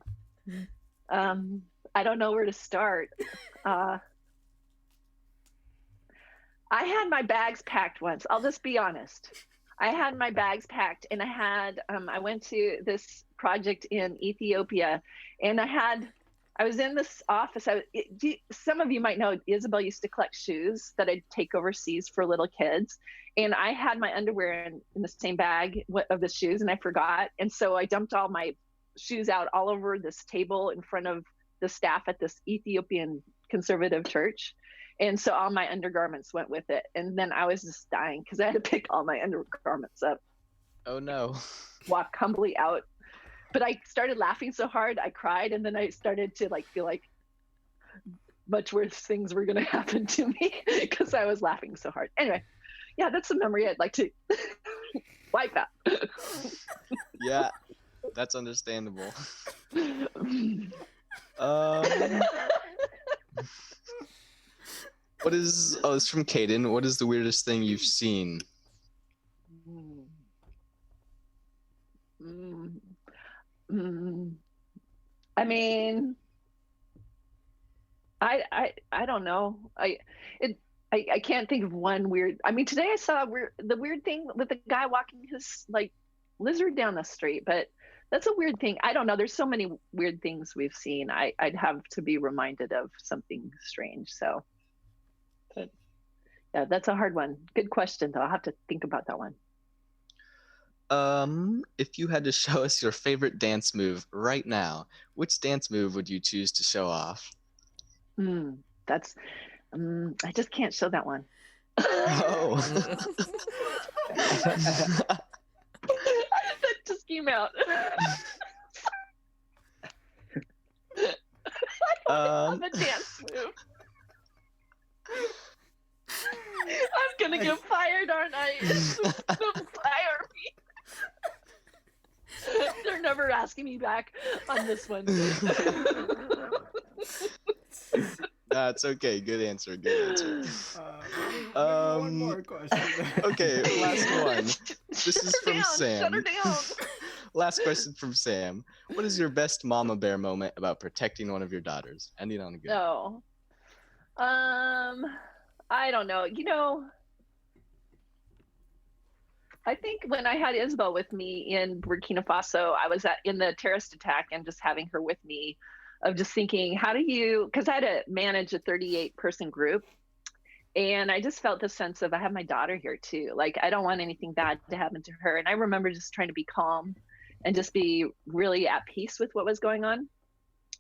I don't know where to start. I had my bags packed once. I'll just be honest. I had my bags packed, and I went to this project in Ethiopia, and I was in this office. Some of you might know Isabel used to collect shoes that I'd take overseas for little kids, and I had my underwear in the same bag of the shoes, and I forgot, and so I dumped all my shoes out all over this table in front of the staff at this Ethiopian conservative church. And so all my undergarments went with it. And then I was just dying because I had to pick all my undergarments up. Oh no. Walk humbly out. But I started laughing so hard, I cried. And then I started to feel like much worse things were going to happen to me because I was laughing so hard. Anyway, yeah, that's a memory I'd like to wipe out. Yeah, that's understandable. It's from Caden. What is the weirdest thing you've seen? I mean, I don't know. I can't think of one weird. I mean, today I saw the weird thing with the guy walking his lizard down the street, but that's a weird thing. I don't know. There's so many weird things we've seen. I'd have to be reminded of something strange. So, but yeah, that's a hard one. Good question, though. I'll have to think about that one. If you had to show us your favorite dance move right now, which dance move would you choose to show off? That's I just can't show that one. Oh. That just came out. I don't have a dance move. I'm gonna get fired, aren't I? Don't fire me. They're never asking me back on this one. Nah, it's okay. Good answer. Good answer. One more question. Okay, last one. This is from Sam. Shut her down. Last question from Sam. What is your best mama bear moment about protecting one of your daughters? Ending on a good. No. I don't know. I think when I had Isabel with me in Burkina Faso, I was in the terrorist attack and just having her with me, of just thinking, because I had to manage a 38-person group. And I just felt the sense of, I have my daughter here too. I don't want anything bad to happen to her. And I remember just trying to be calm and just be really at peace with what was going on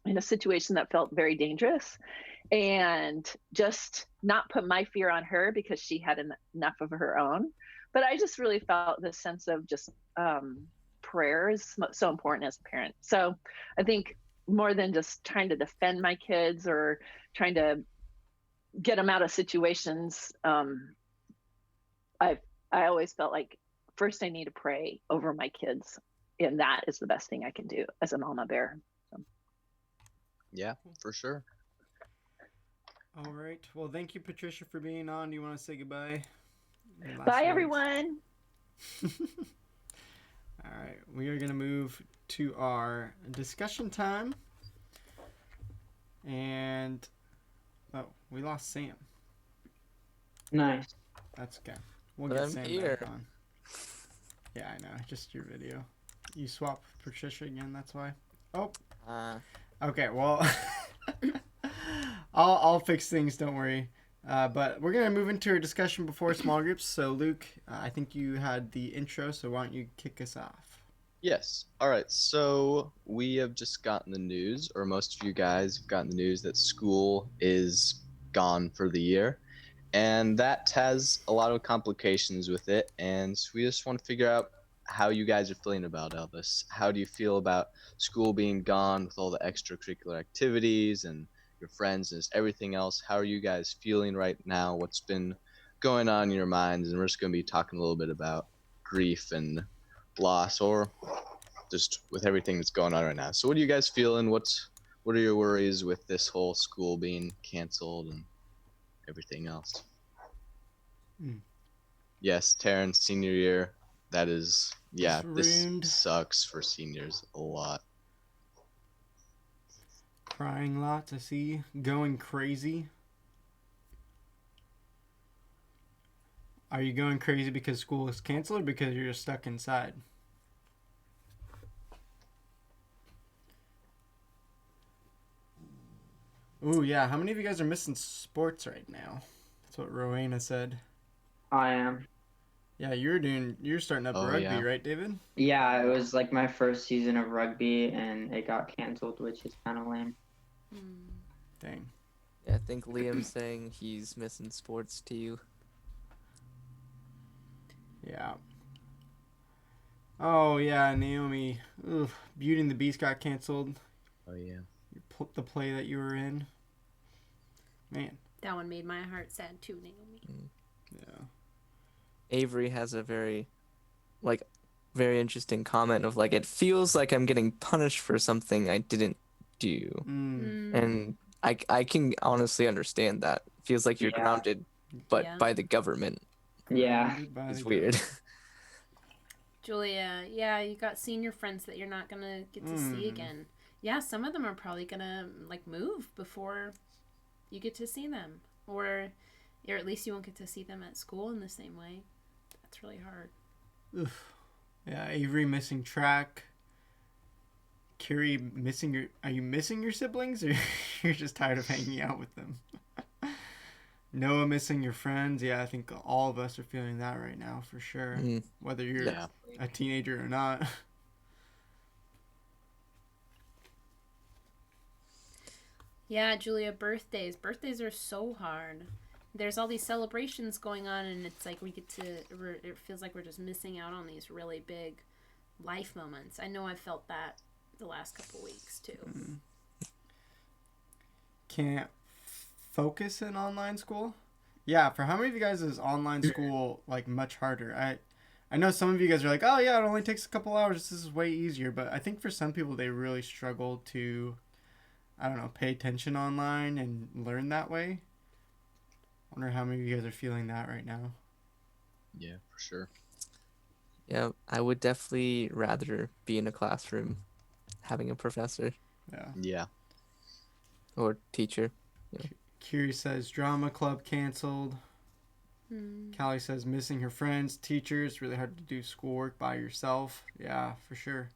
in a situation that felt very dangerous, and just not put my fear on her because she had enough of her own. But I just really felt this sense of just prayer is so important as a parent. So I think more than just trying to defend my kids or trying to get them out of situations, I always felt like first I need to pray over my kids, and that is the best thing I can do as a mama bear. So. Yeah, for sure. All right. Well, thank you, Patricia, for being on. Do you want to say goodbye? Bye, everyone. All right. We are going to move to our discussion time. And, we lost Sam. Nice. That's okay. We'll But get I'm Sam here. back on. Yeah, I know. Just your video. You swap Patricia again, that's why. Oh. Okay, well, I'll fix things, don't worry. But we're going to move into our discussion before small groups. So, Luke, I think you had the intro, so why don't you kick us off? Yes. All right. So we have just gotten the news, or most of you guys have gotten the news that school is gone for the year. And that has a lot of complications with it. And so we just want to figure out how you guys are feeling about all this. How do you feel about school being gone with all the extracurricular activities and your friends, and just everything else. How are you guys feeling right now? What's been going on in your minds? And we're just going to be talking a little bit about grief and loss, or just with everything that's going on right now. So what are you guys feeling? What are your worries with this whole school being canceled and everything else? Yes, Terrence, senior year. That is, yeah, this ruined. sucks for seniors a lot. Crying lots, I see. Going crazy. Are you going crazy because school is canceled or because you're just stuck inside? Ooh, yeah. How many of you guys are missing sports right now? That's what Rowena said. I am. Yeah, you're starting up Oh, rugby, yeah. right, David? Yeah, it was like my first season of rugby, and it got canceled, which is kind of lame. Dang. Yeah, I think Liam's saying he's missing sports to you. Yeah. Oh, yeah, Naomi. Oof, Beauty and the Beast got canceled. Oh, yeah. The play that you were in. Man. That one made my heart sad too, Naomi. Yeah. Avery has a very interesting comment of like, it feels like I'm getting punished for something I didn't do. And I can honestly understand that. It feels like you're grounded, but by the government. Yeah. It's weird. Julia, yeah, you got senior friends that you're not gonna get to see again. Yeah, some of them are probably gonna like move before you get to see them, or at least you won't get to see them at school in the same way. That's really hard. Oof. Yeah, Avery missing track. Kiri missing are you missing your siblings, or you're just tired of hanging out with them? Noah missing your friends. Yeah, I think all of us are feeling that right now for sure. Whether you're a teenager or not. Yeah, Julia, birthdays. Birthdays are so hard. There's all these celebrations going on, and it's like it feels like we're just missing out on these really big life moments. I know I've felt that the last couple weeks too. Can't focus in online school? Yeah, for how many of you guys is online school like much harder? I know some of you guys are like, oh yeah, it only takes a couple hours. This is way easier. But I think for some people, they really struggle to, I don't know, pay attention online and learn that way. I wonder how many of you guys are feeling that right now. Yeah, for sure. Yeah, I would definitely rather be in a classroom having a professor. Yeah. Or teacher. Yeah. Kiri says drama club canceled. Callie says missing her friends, teachers. Really hard to do schoolwork by yourself. Yeah, for sure.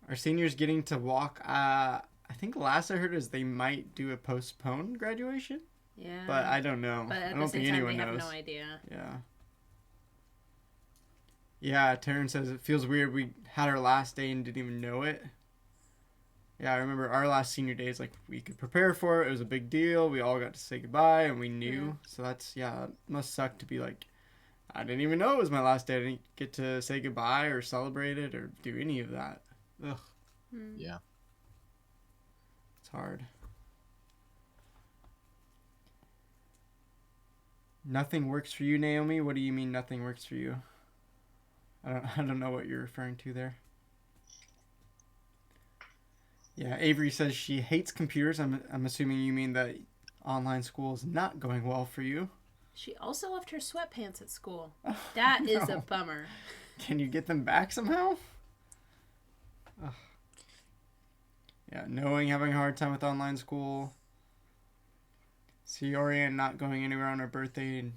Are seniors getting to walk? I think last I heard is they might do a postponed graduation. Yeah. But I don't know. But at I don't the same think time, anyone they have knows. no idea. Yeah. Yeah, Taryn says it feels weird. We had our last day and didn't even know it. Yeah, I remember our last senior days, like, we could prepare for it. It was a big deal. We all got to say goodbye, and we knew. Yeah. So that's, it must suck to be like, I didn't even know it was my last day. I didn't get to say goodbye or celebrate it or do any of that. Ugh. Yeah. It's hard. Nothing works for you, Naomi? What do you mean nothing works for you? I don't know what you're referring to there. Yeah, Avery says she hates computers. I'm assuming you mean that online school is not going well for you. She also left her sweatpants at school. That is a bummer. Can you get them back somehow? Ugh. Yeah, having a hard time with online school. See Oriane not going anywhere on her birthday and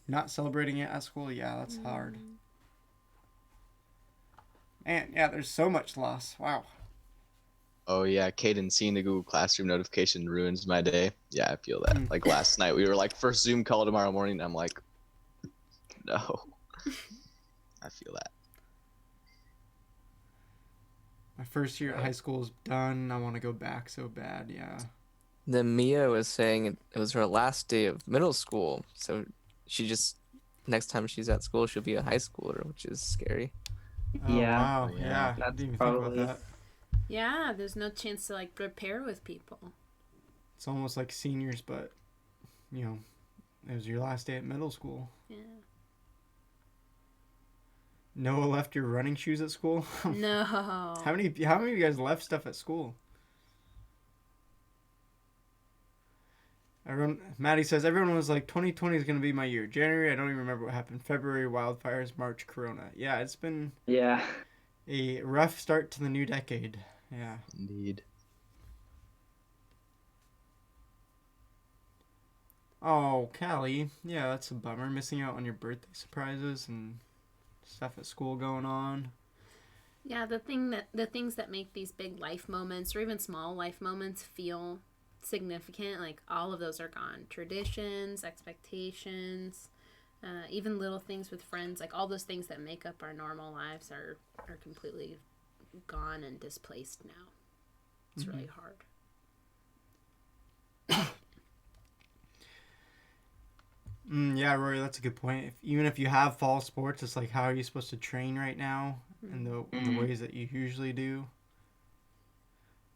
not celebrating it at school. Yeah, that's hard. Man, yeah, there's so much loss. Wow. Oh yeah, Caden, seeing the Google Classroom notification ruins my day. Yeah, I feel that. Like last night, we were like, first Zoom call tomorrow morning. And I'm like, no. I feel that. My first year at high school is done. I want to go back so bad. Yeah. Then Mia was saying it was her last day of middle school, so next time she's at school, she'll be a high schooler, which is scary. Oh, Yeah. wow. Yeah. Yeah. I That's didn't even probably- think about that. Yeah, there's no chance to like prepare with people. It's almost like seniors, but you know, it was your last day at middle school. Yeah. Noah left your running shoes at school? No. How many of you guys left stuff at school? Maddie says everyone was like 2020 is gonna be my year. January, I don't even remember what happened. February, wildfires. March, Corona. Yeah, it's been a rough start to the new decade. Yeah. Indeed. Oh, Callie. Yeah, that's a bummer. Missing out on your birthday surprises and stuff at school going on. Yeah, the things that make these big life moments or even small life moments feel significant, like all of those are gone. Traditions, expectations, even little things with friends, like all those things that make up our normal lives are completely gone and displaced now. It's really hard. Yeah, Rory, that's a good point. Even if you have fall sports, it's like, how are you supposed to train right now in the ways that you usually do?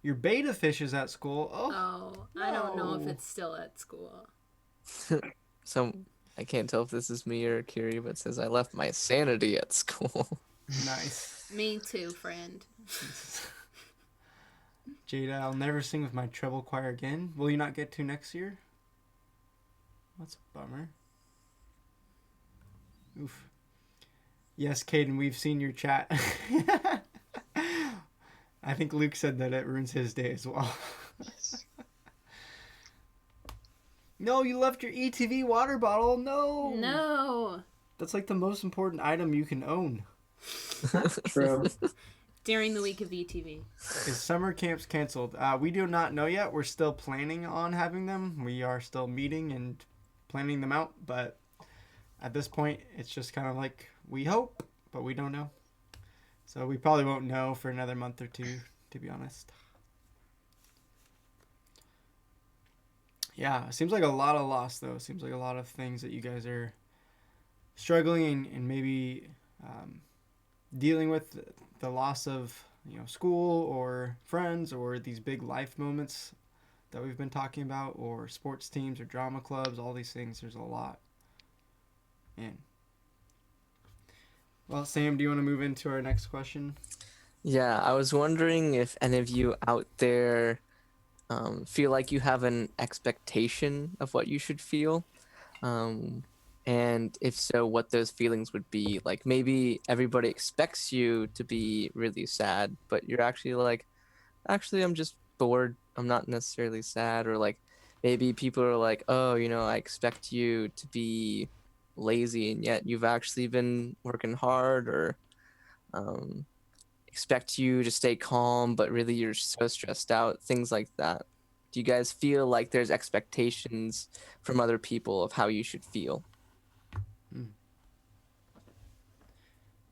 Your beta fish is at school. Oh, I don't know if it's still at school. So I can't tell if this is me or Kiri, but it says I left my sanity at school. Nice. Me too, friend. Jada, I'll never sing with my treble choir again. Will you not get to next year? That's a bummer. Oof. Yes, Caden, we've seen your chat. I think Luke said that it ruins his day as well. No, you left your ETV water bottle. No. No. That's like the most important item you can own. True. During the week of ETV. Is summer camps canceled? We do not know yet. We're still planning on having them. We are still meeting and planning them out, but at this point, it's just kind of like we hope, but we don't know. So we probably won't know for another month or two, to be honest. Yeah, it seems like a lot of loss, though. It seems like a lot of things that you guys are struggling and maybe dealing with the loss of, school or friends or these big life moments that we've been talking about, or sports teams or drama clubs, all these things. There's a lot. Man. Well, Sam, do you want to move into our next question? Yeah, I was wondering if any of you out there feel like you have an expectation of what you should feel. And if so, what those feelings would be. Like maybe everybody expects you to be really sad, but you're actually like, I'm just bored. I'm not necessarily sad. Or like maybe people are like, oh, I expect you to be lazy, and yet you've actually been working hard. Or expect you to stay calm, but really you're so stressed out. Things like that. Do you guys feel like there's expectations from other people of how you should feel?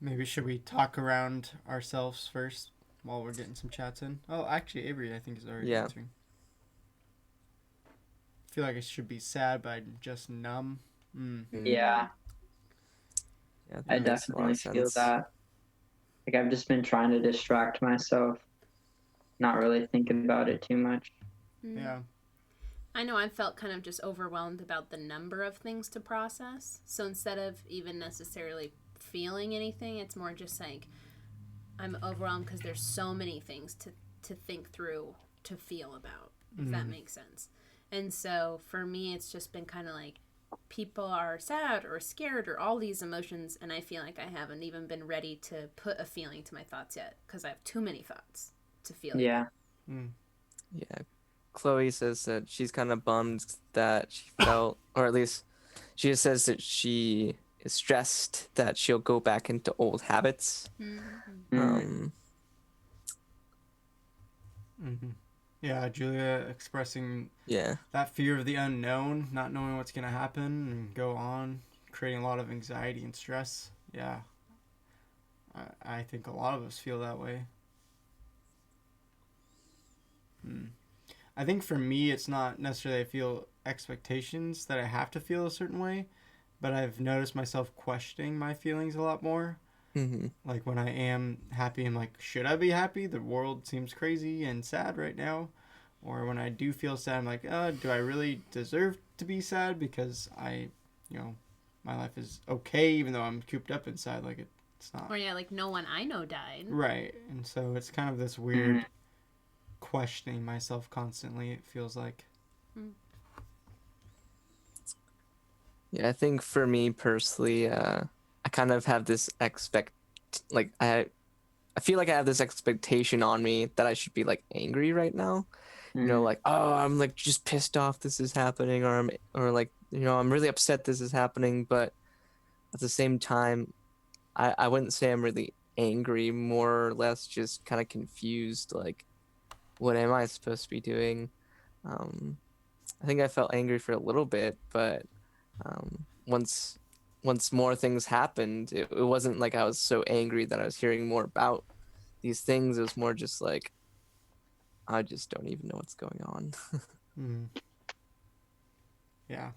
Maybe should we talk around ourselves first while we're getting some chats in? Oh, actually, Avery, I think, is already answering. I feel like I should be sad, but I'm just numb. Yeah. I definitely feel that. Like, I've just been trying to distract myself, not really thinking about it too much. Yeah. I know I felt kind of just overwhelmed about the number of things to process. So instead of even necessarily feeling anything, it's more just like I'm overwhelmed because there's so many things to think through, to feel about, if that makes sense. And so for me, it's just been kind of like people are sad or scared or all these emotions, and I feel like I haven't even been ready to put a feeling to my thoughts yet because I have too many thoughts to feel. Yeah. Yeah. Chloe says that she's kind of bummed that she felt, or at least she just says that she is stressed that she'll go back into old habits. Yeah, Julia expressing that fear of the unknown, not knowing what's going to happen and go on, creating a lot of anxiety and stress. Yeah, I think a lot of us feel that way. I think for me, it's not necessarily I feel expectations that I have to feel a certain way, but I've noticed myself questioning my feelings a lot more. Like when I am happy, I'm like, should I be happy? The world seems crazy and sad right now. Or when I do feel sad, I'm like, do I really deserve to be sad? Because my life is okay, even though I'm cooped up inside. Like it's not. Or yeah, like no one I know died. Right. And so it's kind of this weird questioning myself constantly, it feels like. Yeah, I think for me personally, I kind of have this I feel like I have this expectation on me that I should be like angry right now. You know, like, oh, I'm like just pissed off this is happening, or like, I'm really upset this is happening, but at the same time, I wouldn't say I'm really angry, more or less just kind of confused, like, what am I supposed to be doing? I think I felt angry for a little bit, but once more things happened, it wasn't like I was so angry that I was hearing more about these things. It was more just like, I just don't even know what's going on. Yeah.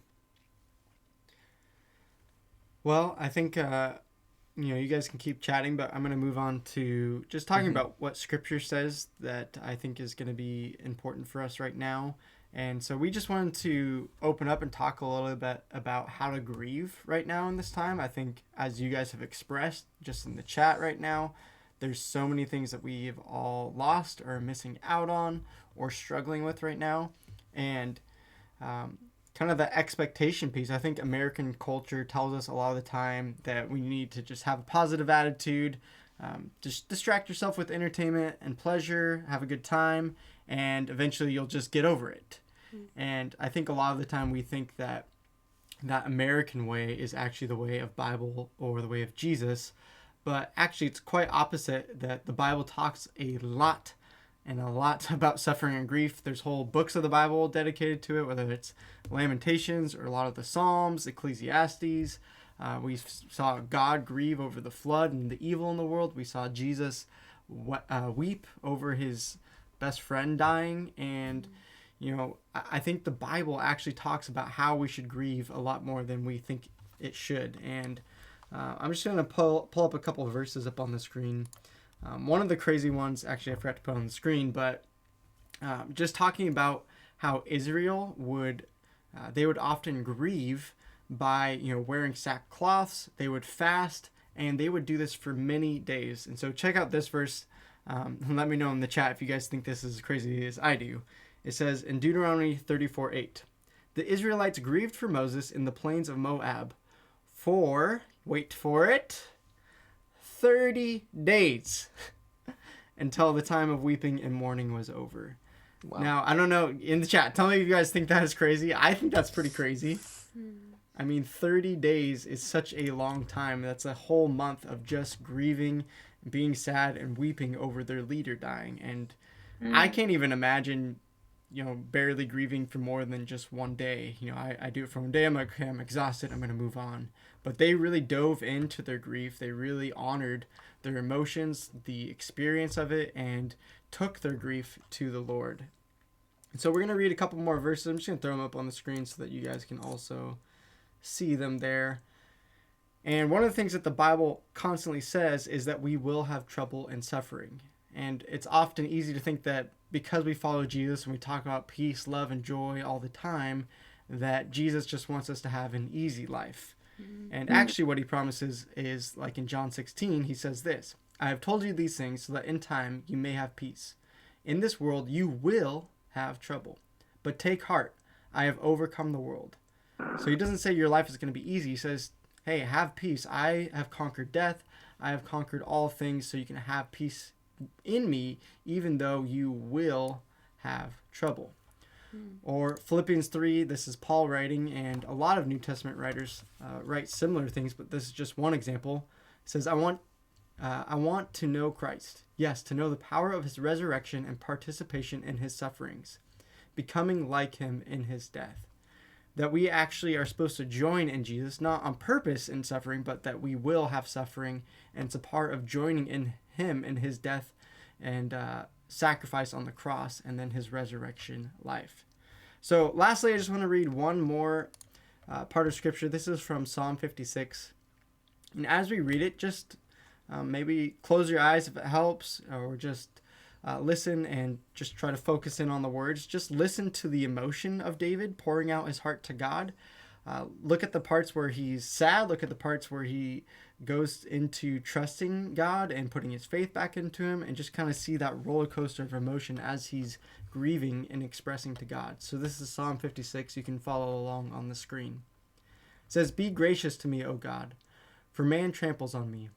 Well, I think you guys can keep chatting, but I'm going to move on to just talking about what Scripture says that I think is going to be important for us right now. And so we just wanted to open up and talk a little bit about how to grieve right now in this time. I think as you guys have expressed just in the chat right now, there's so many things that we've all lost or missing out on or struggling with right now. And kind of the expectation piece, I think American culture tells us a lot of the time that we need to just have a positive attitude, just distract yourself with entertainment and pleasure, have a good time, and eventually you'll just get over it. And I think a lot of the time we think that that American way is actually the way of Bible or the way of Jesus, but actually it's quite opposite, that the Bible talks a lot about suffering and grief. There's whole books of the Bible dedicated to it, whether it's Lamentations or a lot of the Psalms, Ecclesiastes. We saw God grieve over the flood and the evil in the world. We saw Jesus weep over his best friend dying. And, I think the Bible actually talks about how we should grieve a lot more than we think it should. And I'm just going to pull up a couple of verses up on the screen. One of the crazy ones, actually I forgot to put on the screen, but just talking about how Israel would often grieve by wearing sackcloths. They would fast, and they would do this for many days. And so check out this verse, and let me know in the chat if you guys think this is as crazy as I do. It says in Deuteronomy 34:8, the Israelites grieved for Moses in the plains of Moab for, wait for it, 30 days until the time of weeping and mourning was over. Wow. Now, I don't know, in the chat, tell me if you guys think that is crazy. I think that's pretty crazy. I mean, 30 days is such a long time. That's a whole month of just grieving, being sad, and weeping over their leader dying. And I can't even imagine, barely grieving for more than just one day. I do it for one day. I'm like, okay, I'm exhausted. I'm going to move on. But they really dove into their grief. They really honored their emotions, the experience of it, and took their grief to the Lord. And so we're going to read a couple more verses. I'm just going to throw them up on the screen so that you guys can also see them there. And one of the things that the Bible constantly says is that we will have trouble and suffering. And it's often easy to think that because we follow Jesus and we talk about peace, love, and joy all the time, that Jesus just wants us to have an easy life. And actually what he promises is, like in John 16, he says this, I have told you these things so that in time you may have peace. In this world you will have trouble, but take heart, I have overcome the world. So he doesn't say your life is going to be easy. He says, hey, have peace. I have conquered death. I have conquered all things, so you can have peace in me, even though you will have trouble. Or Philippians 3, this is Paul writing, and a lot of New Testament writers write similar things, but this is just one example. It says, I want to know Christ. Yes, to know the power of his resurrection and participation in his sufferings, becoming like him in his death. That we actually are supposed to join in Jesus, not on purpose in suffering, but that we will have suffering, and it's a part of joining in him in his death and sacrifice on the cross, and then his resurrection life. So lastly, I just want to read one more part of scripture. This is from Psalm 56. And as we read it, just Maybe close your eyes if it helps, or just listen and just try to focus in on the words. Just listen to the emotion of David pouring out his heart to God. Look at the parts where he's sad. Look at the parts where he goes into trusting God and putting his faith back into him, and just kind of see that roller coaster of emotion as he's grieving and expressing to God. So this is Psalm 56. You can follow along on the screen. It says, "Be gracious to me, O God, for man tramples on me.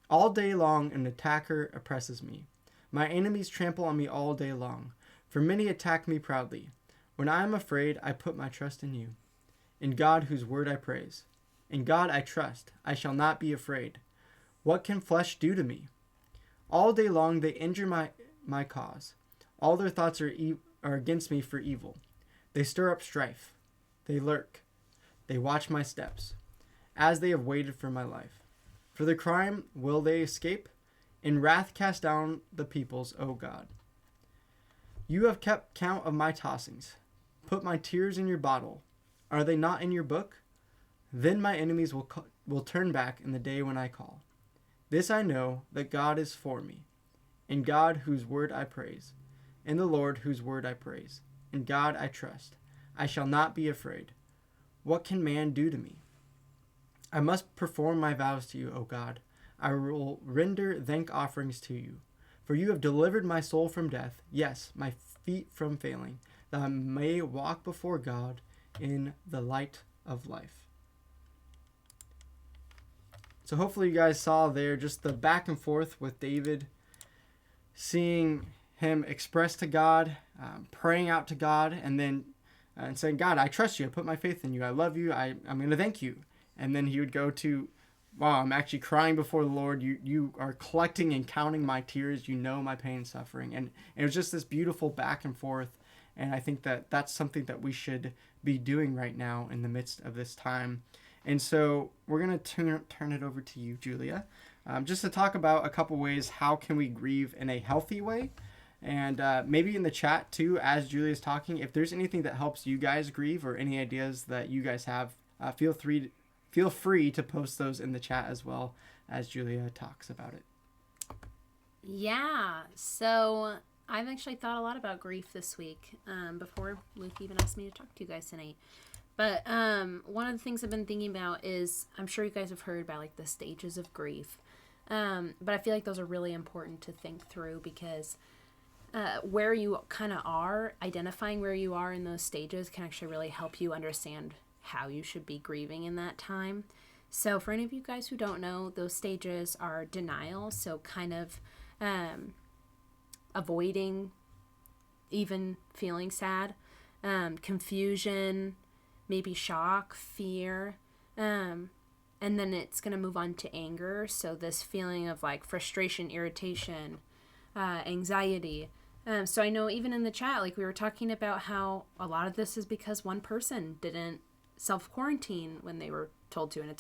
All day long an attacker oppresses me. My enemies trample on me all day long, for many attack me proudly. When I am afraid, I put my trust in you. In God, whose word I praise. In God I trust. I shall not be afraid. What can flesh do to me? All day long they injure my cause. All their thoughts are against me for evil. They stir up strife. They lurk. They watch my steps, as they have waited for my life. For the crime will they escape? In wrath cast down the peoples, O God. You have kept count of my tossings. Put my tears in your bottle. Are they not in your book? Then my enemies will turn back in the day when I call. This I know, that God is for me. In God, whose word I praise. In the Lord, whose word I praise. In God I trust. I shall not be afraid. What can man do to me? I must perform my vows to you, O God. I will render thank offerings to you. For you have delivered my soul from death, yes, my feet from failing, that I may walk before God in the light of life." So hopefully you guys saw there just the back and forth with David, seeing him express to God, praying out to God, and then and saying, "God, I trust you. I put my faith in you. I love you. I'm going to thank you." And then he would go to, "Wow, I'm actually crying before the Lord. You are collecting and counting my tears. You know my pain and suffering." And it was just this beautiful back and forth. And I think that that's something that we should be doing right now in the midst of this time. And so we're going to turn it over to you, Julia, just to talk about a couple ways how can we grieve in a healthy way. And maybe in the chat too, as Julia's talking, if there's anything that helps you guys grieve or any ideas that you guys have, feel free to post those in the chat as well as Julia talks about it. Yeah, so I've actually thought a lot about grief this week, before Luke even asked me to talk to you guys tonight. But one of the things I've been thinking about is, I'm sure you guys have heard about like the stages of grief, but I feel like those are really important to think through, because where you kind of are, identifying where you are in those stages can actually really help you understand how you should be grieving in that time. So for any of you guys who don't know, those stages are denial, so kind of avoiding even feeling sad, confusion, maybe shock, fear, and then it's going to move on to anger. So this feeling of like frustration, irritation, anxiety. So I know even in the chat, like we were talking about how a lot of this is because one person didn't self-quarantine when they were told to, and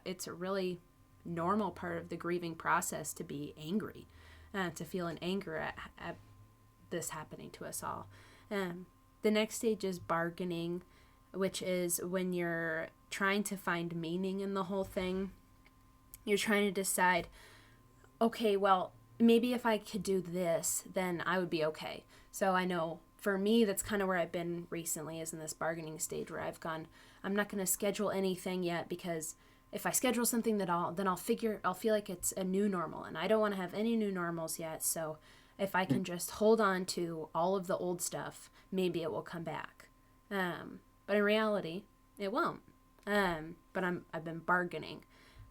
it's a really normal part of the grieving process to be angry, to feel an anger at this happening to us all. The next stage is bargaining, which is when you're trying to find meaning in the whole thing. You're trying to decide, okay, well, maybe if I could do this, then I would be okay. So I know for me, that's kind of where I've been recently, is in this bargaining stage where I've gone, I'm not going to schedule anything yet, because if I schedule something then I'll feel like it's a new normal, and I don't want to have any new normals yet. So if I can just hold on to all of the old stuff, maybe it will come back. But in reality, it won't. But I've been bargaining.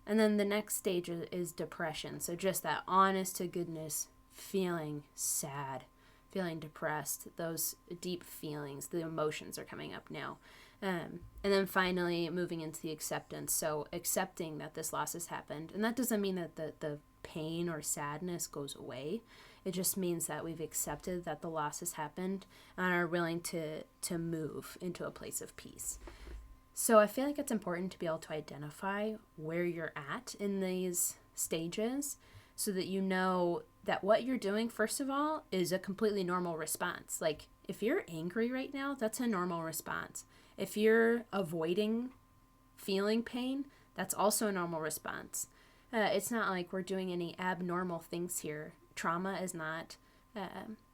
And then the next stage is depression. So just that honest to goodness feeling sad, feeling depressed, those deep feelings, the emotions are coming up now. And then finally moving into the acceptance. So accepting that this loss has happened. And that doesn't mean that the pain or sadness goes away. It just means that we've accepted that the loss has happened and are willing to move into a place of peace. So I feel like it's important to be able to identify where you're at in these stages, so that you know that what you're doing, first of all, is a completely normal response. Like, if you're angry right now, that's a normal response. If you're avoiding feeling pain, that's also a normal response. It's not like we're doing any abnormal things here. Trauma is not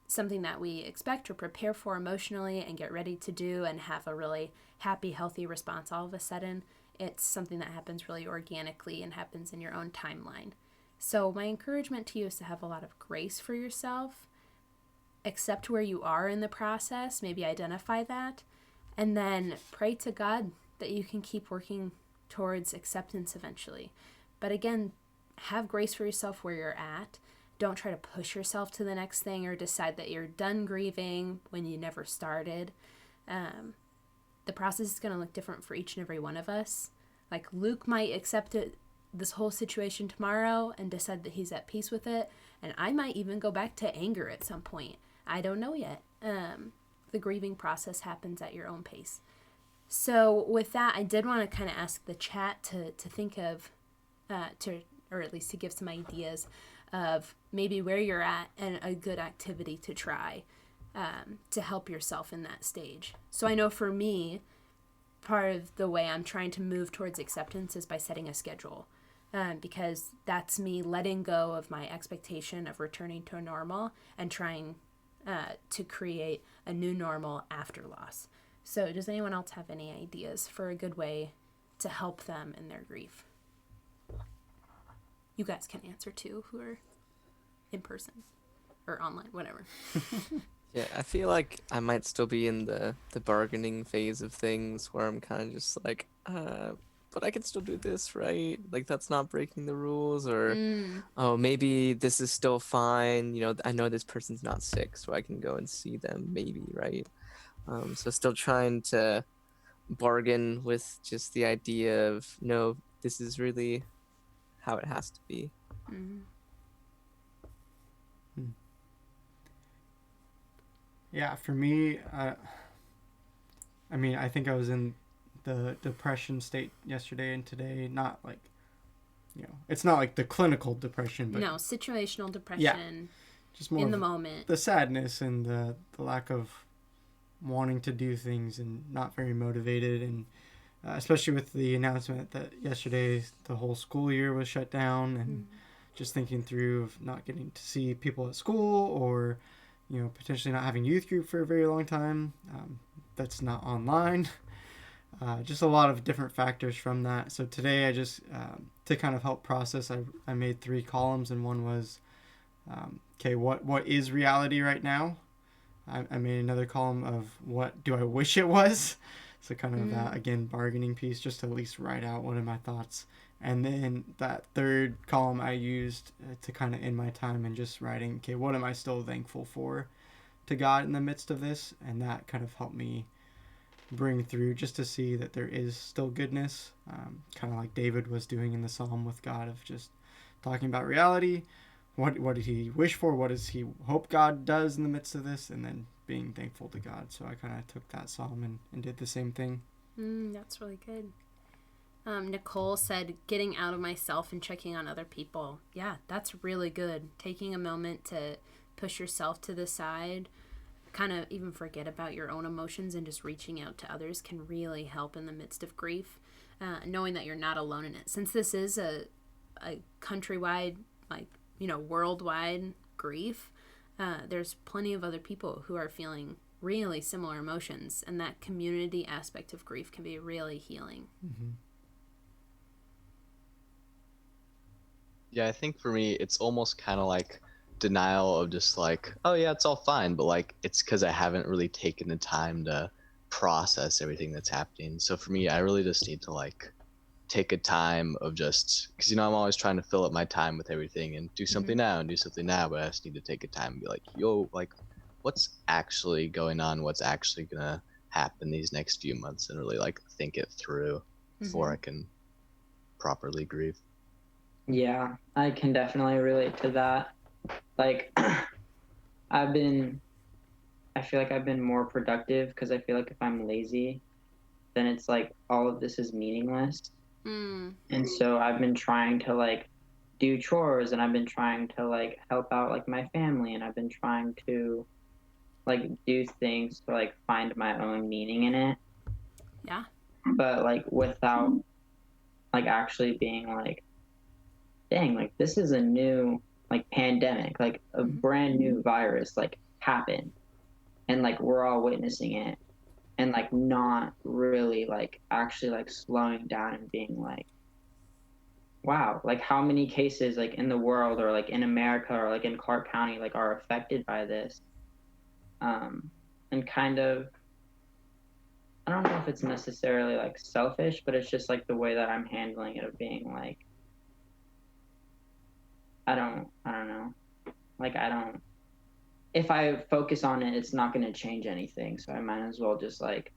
something that we expect or prepare for emotionally and get ready to do and have a really happy, healthy response all of a sudden. It's something that happens really organically and happens in your own timeline. So my encouragement to you is to have a lot of grace for yourself, accept where you are in the process, maybe identify that, and then pray to God that you can keep working towards acceptance eventually. But again, have grace for yourself where you're at. Don't try to push yourself to the next thing or decide that you're done grieving when you never started. The process is going to look different for each and every one of us. Like Luke might accept this whole situation tomorrow and decide that he's at peace with it. And I might even go back to anger at some point. I don't know yet. The grieving process happens at your own pace. So with that, I did want to kind of ask the chat to think of, or at least to give some ideas of maybe where you're at and a good activity to try to help yourself in that stage. So I know for me, part of the way I'm trying to move towards acceptance is by setting a schedule, because that's me letting go of my expectation of returning to a normal and trying to create a new normal after loss. So does anyone else have any ideas for a good way to help them in their grief? You guys can answer too, who are in person or online, whatever. Yeah, I feel like I might still be in the bargaining phase of things where I'm kind of just like, but I can still do this, right? Like that's not breaking the rules, or oh, maybe this is still fine. You know, I know this person's not sick, so I can go and see them, maybe, right? So still trying to bargain with just the idea of, no, this is really how it has to be. Yeah, for me, I mean, I think I was in the depression state yesterday and today. Not like, you know, it's not like the clinical depression, but no, situational depression. Yeah, just more in the moment. The sadness and the lack of wanting to do things and not very motivated, and especially with the announcement that yesterday the whole school year was shut down, and just thinking through of not getting to see people at school, or you know, potentially not having youth group for a very long time that's not online. Just a lot of different factors from that. So today I just to kind of help process, I made 3 columns, and one was okay, what is reality right now. I made another column of what do I wish it was. So kind of that, again, bargaining piece, just to at least write out what are my thoughts. And then that third column I used to kind of end my time and just writing, okay, what am I still thankful for to God in the midst of this? And that kind of helped me bring through, just to see that there is still goodness, kind of like David was doing in the psalm with God, of just talking about reality. What did he wish for? What does he hope God does in the midst of this? And then being thankful to God. So I kind of took that psalm and did the same thing. That's really good. Nicole said, getting out of myself and checking on other people. Yeah, that's really good. Taking a moment to push yourself to the side, kind of even forget about your own emotions, and just reaching out to others can really help in the midst of grief. Knowing that you're not alone in it. Since this is a countrywide, like, you know, worldwide grief, there's plenty of other people who are feeling really similar emotions, and that community aspect of grief can be really healing. Yeah, I think for me, it's almost kind of like denial of just like, oh yeah, it's all fine, but like it's because I haven't really taken the time to process everything that's happening. So for me, I really just need to like take a time of just, because you know, I'm always trying to fill up my time with everything and do something now and do something now, but I just need to take a time and be like, yo, like what's actually going on, what's actually gonna happen these next few months, and really like think it through before I can properly grieve. Yeah, I can definitely relate to that. Like, I feel like I've been more productive, because I feel like if I'm lazy, then it's like all of this is meaningless. And so I've been trying to like do chores, and I've been trying to like help out like my family, and I've been trying to like do things to like find my own meaning in it. Yeah. But like without like actually being like dang, like this is a new like pandemic, like a brand new virus like happened, and like we're all witnessing it, and like not really like actually like slowing down and being like, wow, like how many cases like in the world or like in America or like in Clark County like are affected by this, and kind of, I don't know if it's necessarily like selfish, but it's just like the way that I'm handling it of being like, I don't know. Like I don't, if I focus on it, it's not going to change anything. So I might as well just like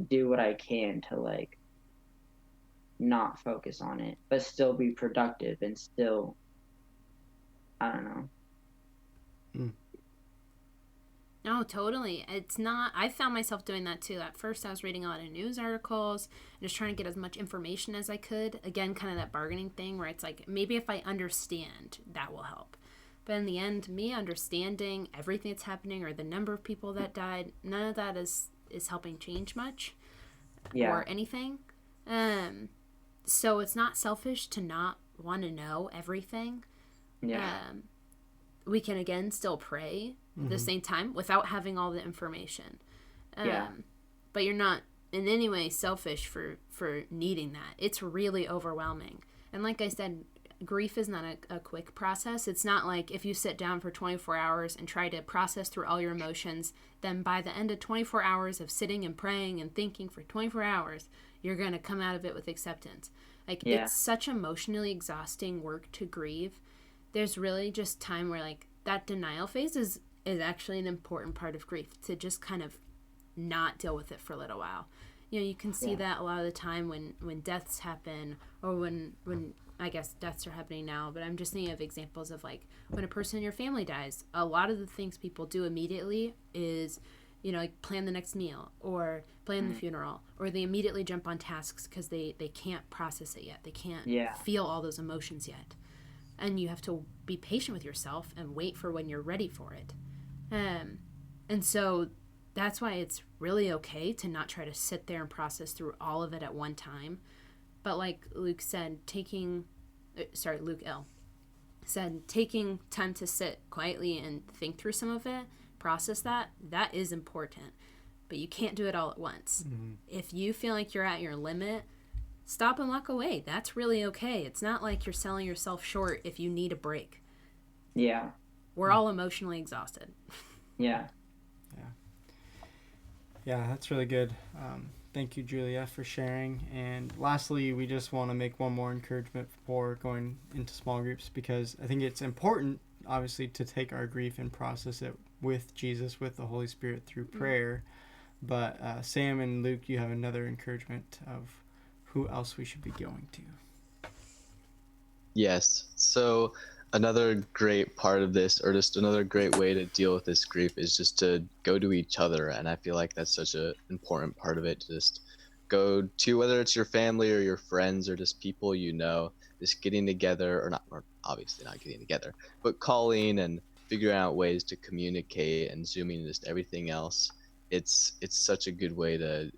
do what I can to like not focus on it, but still be productive and still, I don't know. No, totally. It's not. I found myself doing that too. At first, I was reading a lot of news articles and just trying to get as much information as I could. Again, kind of that bargaining thing where it's like, maybe if I understand, that will help. But in the end, me understanding everything that's happening or the number of people that died, none of that is helping change much or anything. So it's not selfish to not want to know everything. We can again still pray at the same time without having all the information. But you're not in any way selfish for needing that. It's really overwhelming. And like I said, grief is not a quick process. It's not like if you sit down for 24 hours and try to process through all your emotions, then by the end of 24 hours of sitting and praying and thinking for 24 hours, you're going to come out of it with acceptance. Like it's such emotionally exhausting work to grieve. There's really just time where like that denial phase is actually an important part of grief, to just kind of not deal with it for a little while. You know, you can see that a lot of the time when deaths happen, or when I guess deaths are happening now, but I'm just thinking of examples of like when a person in your family dies, a lot of the things people do immediately is, you know, like plan the next meal or plan the funeral, or they immediately jump on tasks because they can't process it yet. They can't feel all those emotions yet. And you have to be patient with yourself and wait for when you're ready for it. And so that's why it's really okay to not try to sit there and process through all of it at one time. But like Luke said, Luke L. said, taking time to sit quietly and think through some of it, process that is important. But you can't do it all at once. If you feel like you're at your limit, stop and walk away. That's really okay. It's not like you're selling yourself short if you need a break. We're all emotionally exhausted. Yeah, that's really good. Thank you, Julia, for sharing. And lastly, we just want to make one more encouragement for going into small groups, because I think it's important, obviously, to take our grief and process it with Jesus, with the Holy Spirit through prayer. But Sam and Luke, you have another encouragement of who else we should be going to. Yes. So another great part of this, or just another great way to deal with this grief, is just to go to each other. And I feel like that's such an important part of it, to just go to, whether it's your family or your friends or just people you know, just getting together, or obviously not getting together, but calling and figuring out ways to communicate, and Zooming and just everything else. It's such a good way to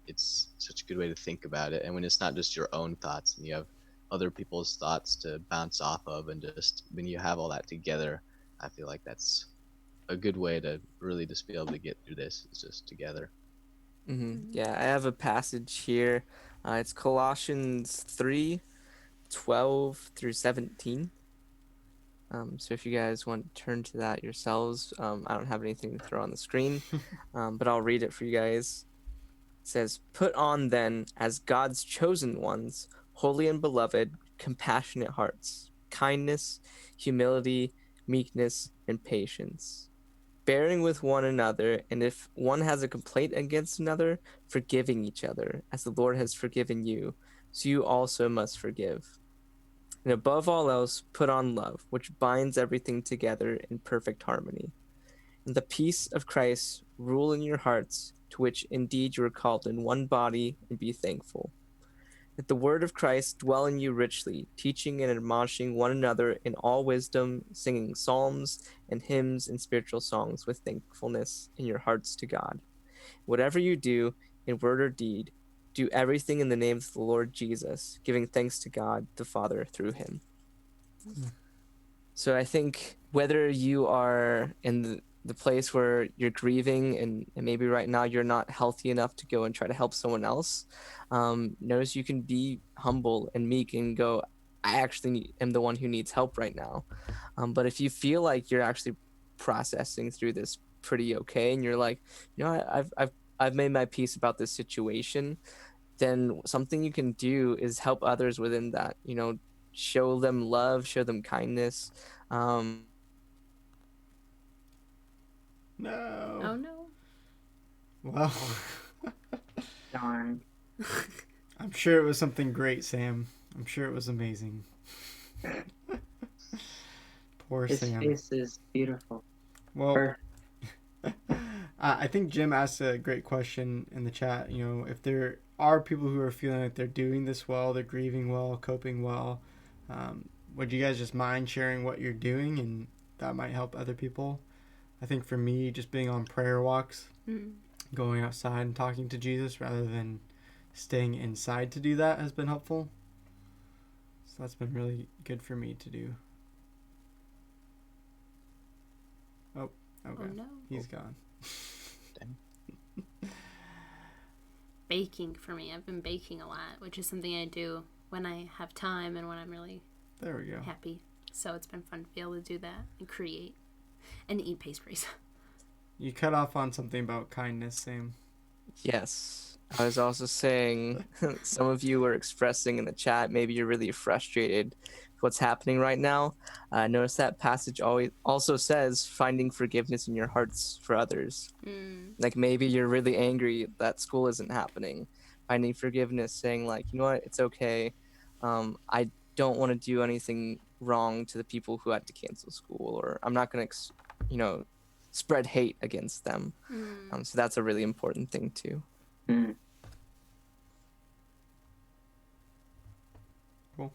think about it. And when it's not just your own thoughts and you have other people's thoughts to bounce off of, and just when you have all that together, I feel like that's a good way to really just be able to get through this, is just together. Yeah, I have a passage here. It's Colossians 3:12 through 17. So if you guys want to turn to that yourselves, I don't have anything to throw on the screen, but I'll read it for you guys. It says, "Put on then, as God's chosen ones, holy and beloved, compassionate hearts, kindness, humility, meekness, and patience, bearing with one another, and if one has a complaint against another, forgiving each other, as the Lord has forgiven you, so you also must forgive. And above all else, put on love, which binds everything together in perfect harmony. And the peace of Christ rule in your hearts, to which indeed you are called in one body, and be thankful. Let the word of Christ dwell in you richly, teaching and admonishing one another in all wisdom, singing psalms and hymns and spiritual songs with thankfulness in your hearts to God. Whatever you do, in word or deed, do everything in the name of the Lord Jesus, giving thanks to God the Father through him." So I think whether you are in the place where you're grieving and maybe right now you're not healthy enough to go and try to help someone else, notice you can be humble and meek and go, I actually am the one who needs help right now. But if you feel like you're actually processing through this pretty okay and you're like, I've made my peace about this situation, then something you can do is help others within that, show them love, show them kindness. um No. Oh no. Well, Darn. I'm sure it was something great, Sam. I'm sure it was amazing. Poor His Sam. face is beautiful. Well, Or- I think Jim asked a great question in the chat. If there are people who are feeling like they're doing this well, they're grieving well, coping well, would you guys just mind sharing what you're doing, and that might help other people? I think for me, just being on prayer walks, going outside and talking to Jesus rather than staying inside to do that has been helpful. So that's been really good for me to do. Oh, okay. Oh no. He's gone. Baking for me. I've been baking a lot, which is something I do when I have time and when I'm really There we go. happy. So it's been fun to be able to do that and create and eat pastries. You cut off on something about kindness, Sam. Yes. I was also saying, some of you were expressing in the chat, maybe you're really frustrated with what's happening right now. Notice that passage always also says finding forgiveness in your hearts for others. Like maybe you're really angry that school isn't happening. Finding forgiveness, saying like, you know what, it's okay. I don't want to do anything wrong to the people who had to cancel school, or I'm not going to, spread hate against them. So that's a really important thing too. Mm. Cool.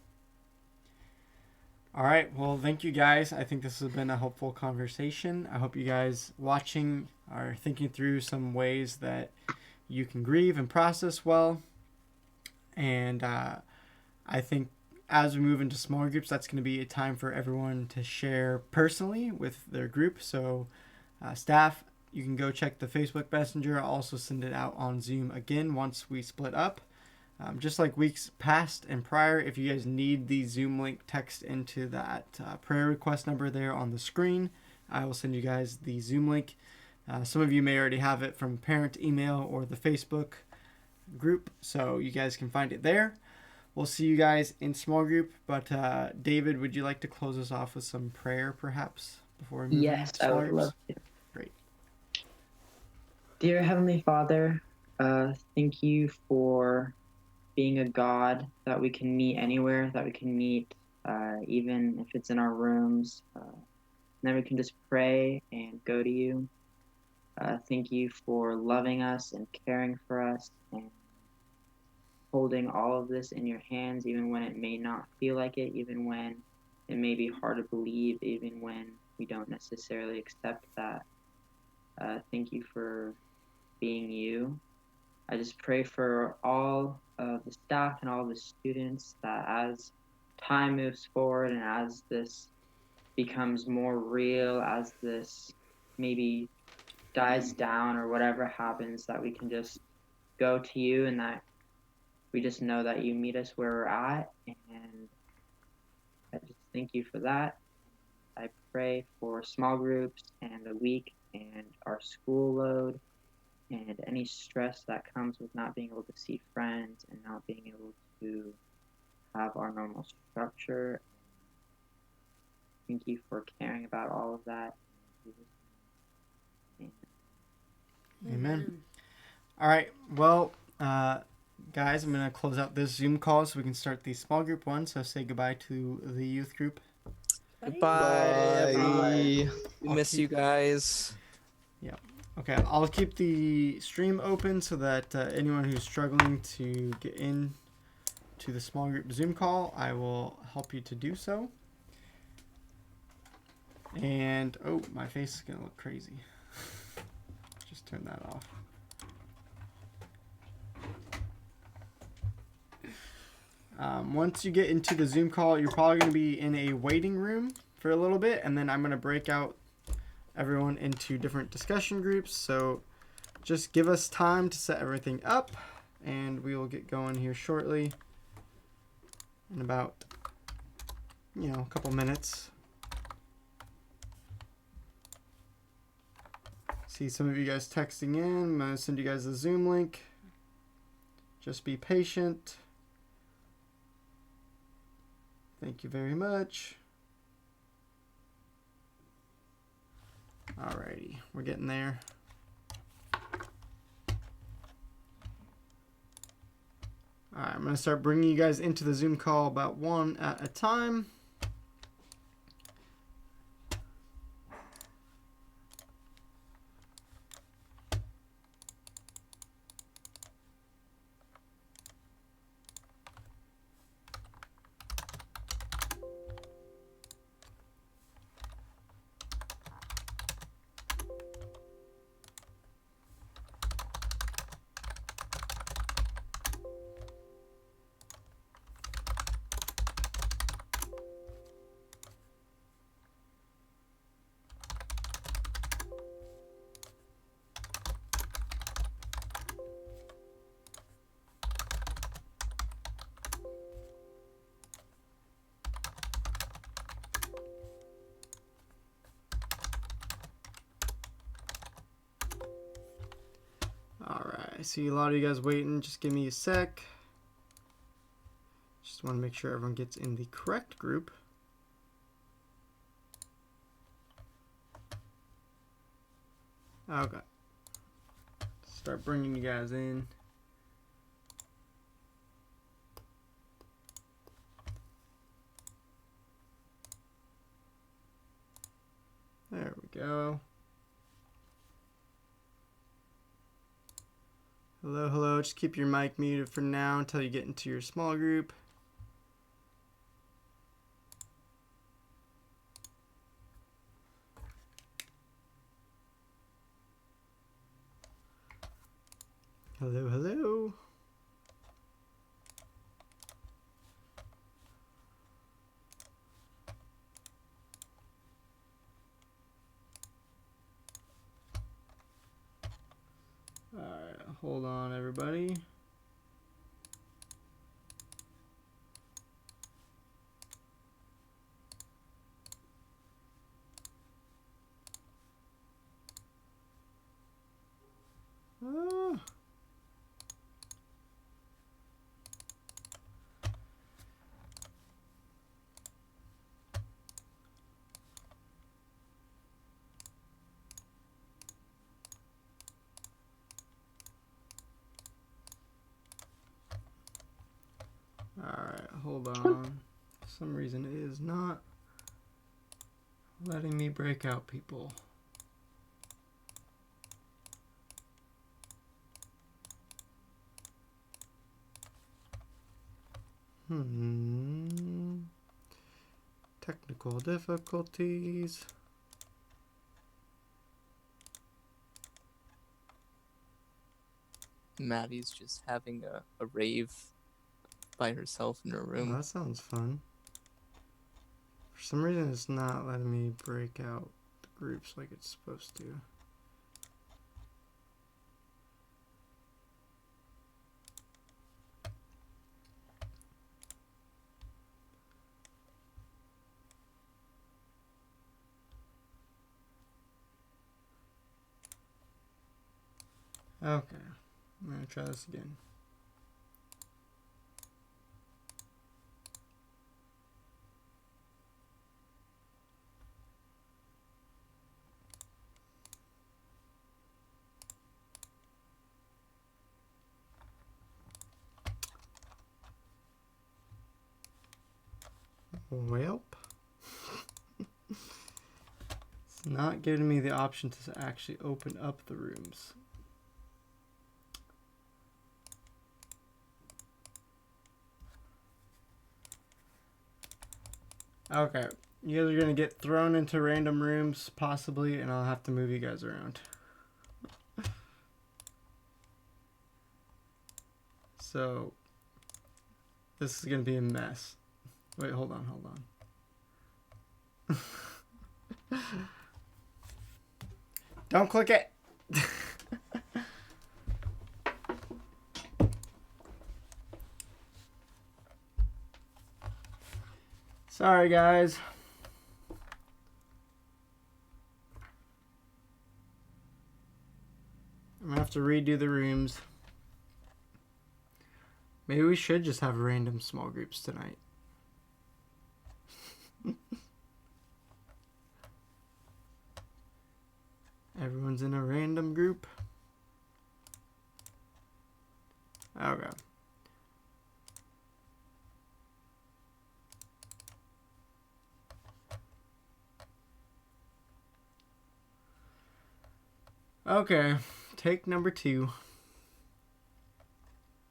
All right. Well, thank you guys. I think this has been a helpful conversation. I hope you guys watching are thinking through some ways that you can grieve and process well. And I think as we move into smaller groups, that's going to be a time for everyone to share personally with their group. So staff, you can go check the Facebook Messenger. I'll also send it out on Zoom again once we split up. Just like weeks past and prior, if you guys need the Zoom link, text into that prayer request number there on the screen. I will send you guys the Zoom link. Some of you may already have it from parent email or the Facebook group, so you guys can find it there. We'll see you guys in small group, but David, would you like to close us off with some prayer perhaps before we move Yes, into I small would groups? love to. Great. Dear Heavenly Father, thank you for being a God that we can meet anywhere, that we can meet even if it's in our rooms. Then we can just pray and go to you. Thank you for loving us and caring for us and holding all of this in your hands, even when it may not feel like it, even when it may be hard to believe, even when we don't necessarily accept that. Thank you for being you. I just pray for all of the staff and all the students that as time moves forward and as this becomes more real, as this maybe dies down or whatever happens, that we can just go to you and that we just know that you meet us where we're at. And I just thank you for that. I pray for small groups and the week and our school load and any stress that comes with not being able to see friends and not being able to have our normal structure. Thank you for caring about all of that. Amen. All right. Well, guys, I'm going to close out this Zoom call so we can start the small group one. So say goodbye to the youth group. Goodbye. Bye. We miss you guys. Okay, I'll keep the stream open so that anyone who's struggling to get in to the small group Zoom call, I will help you to do so. And, oh, my face is going to look crazy. Just turn that off. Once you get into the Zoom call, you're probably going to be in a waiting room. for a little bit, and then I'm going to break out everyone into different discussion groups. So just give us time to set everything up, and we will get going here shortly in about, a couple minutes. See some of you guys texting in. I'm going to send you guys the Zoom link. Just be patient. Thank you very much. Alrighty, we're getting there. Alright, I'm going to start bringing you guys into the Zoom call about one at a time. Alright, I see a lot of you guys waiting. Just give me a sec. Just want to make sure everyone gets in the correct group. Okay. Start bringing you guys in. There we go. Hello, hello. Just keep your mic muted for now until you get into your small group. Hello, hello. Alright, hold on everybody. Ah. Alright, hold on. For some reason it is not letting me break out people. Technical difficulties. Maddie's just having a rave by herself in her Oh, room. that sounds fun. For some reason it's not letting me break out the groups like it's supposed to. Okay, I'm gonna try this again. Welp. It's not giving me the option to actually open up the rooms. Okay, you guys are gonna get thrown into random rooms, possibly, and I'll have to move you guys around. So, this is gonna be a mess. Wait, hold on, hold on. Don't click it. Sorry, guys. I'm gonna have to redo the rooms. Maybe we should just have random small groups tonight. Everyone's in a random group. Okay. Okay, take number 2.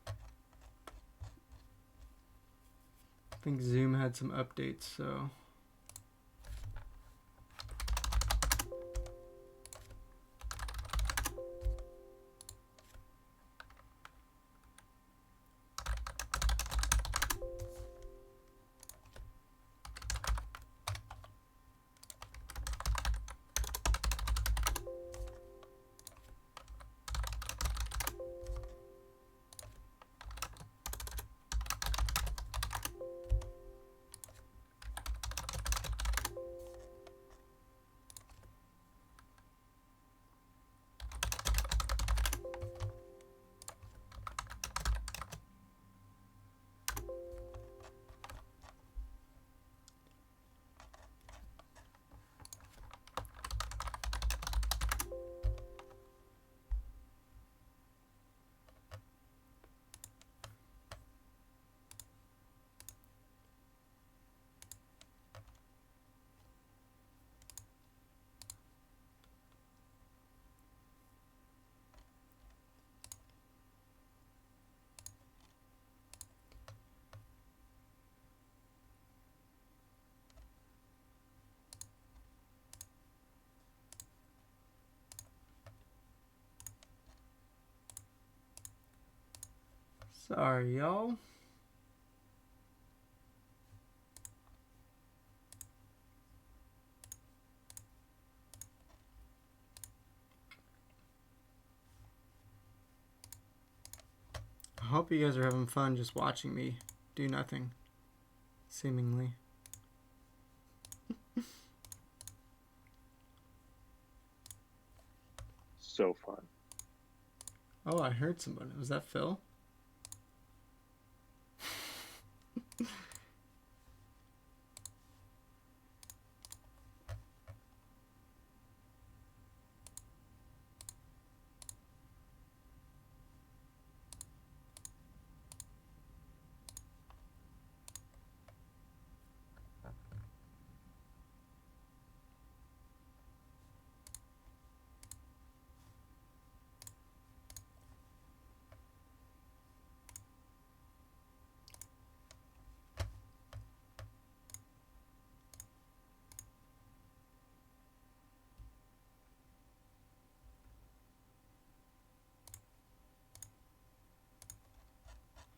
I think Zoom had some updates, so. Sorry, y'all. I hope you guys are having fun just watching me do nothing, seemingly. So fun. Oh, I heard somebody. Was that Phil?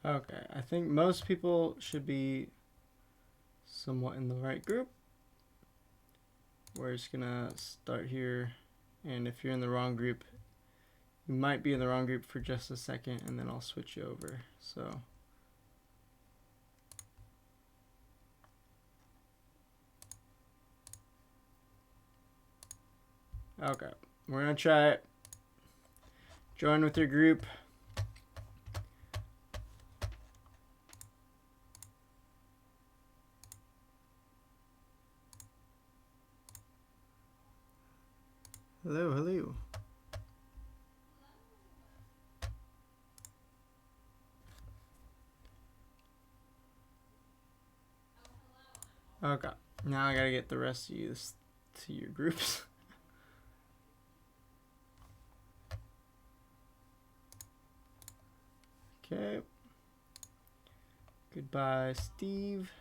Okay, I think most people should be somewhat in the right group. We're just gonna start here, and if you're in the wrong group, you might be in the wrong group for just a second, and then I'll switch you over. So. Okay, we're gonna try it. Join with your group. Hello, hello. Okay, now I gotta get the rest of you to your groups. Okay. Goodbye, Steve.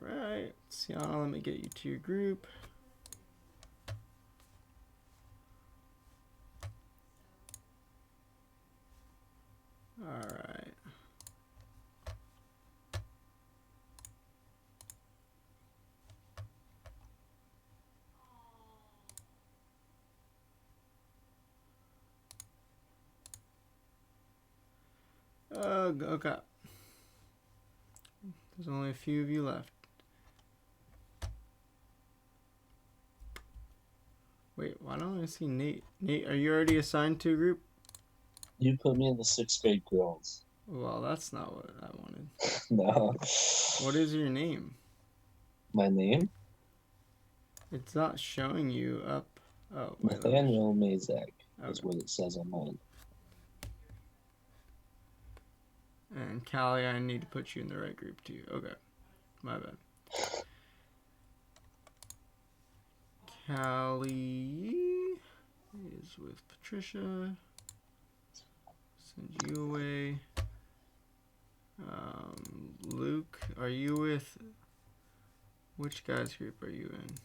Alright, Sienna, let me get you to your group. Alright. Okay. There's only a few of you left. Wait, why don't I see Nate? Nate, are you already assigned to a group? You put me in the 6th grade girls. Well, that's not what I wanted. No. What is your name? My name? It's not showing you up. Oh, wait. Nathaniel Mazak is Okay. what it says on mine. And Callie, I need to put you in the right group too. Okay. My bad. Callie is with Patricia. Send you away. Luke, are you with... Which guys group are you in?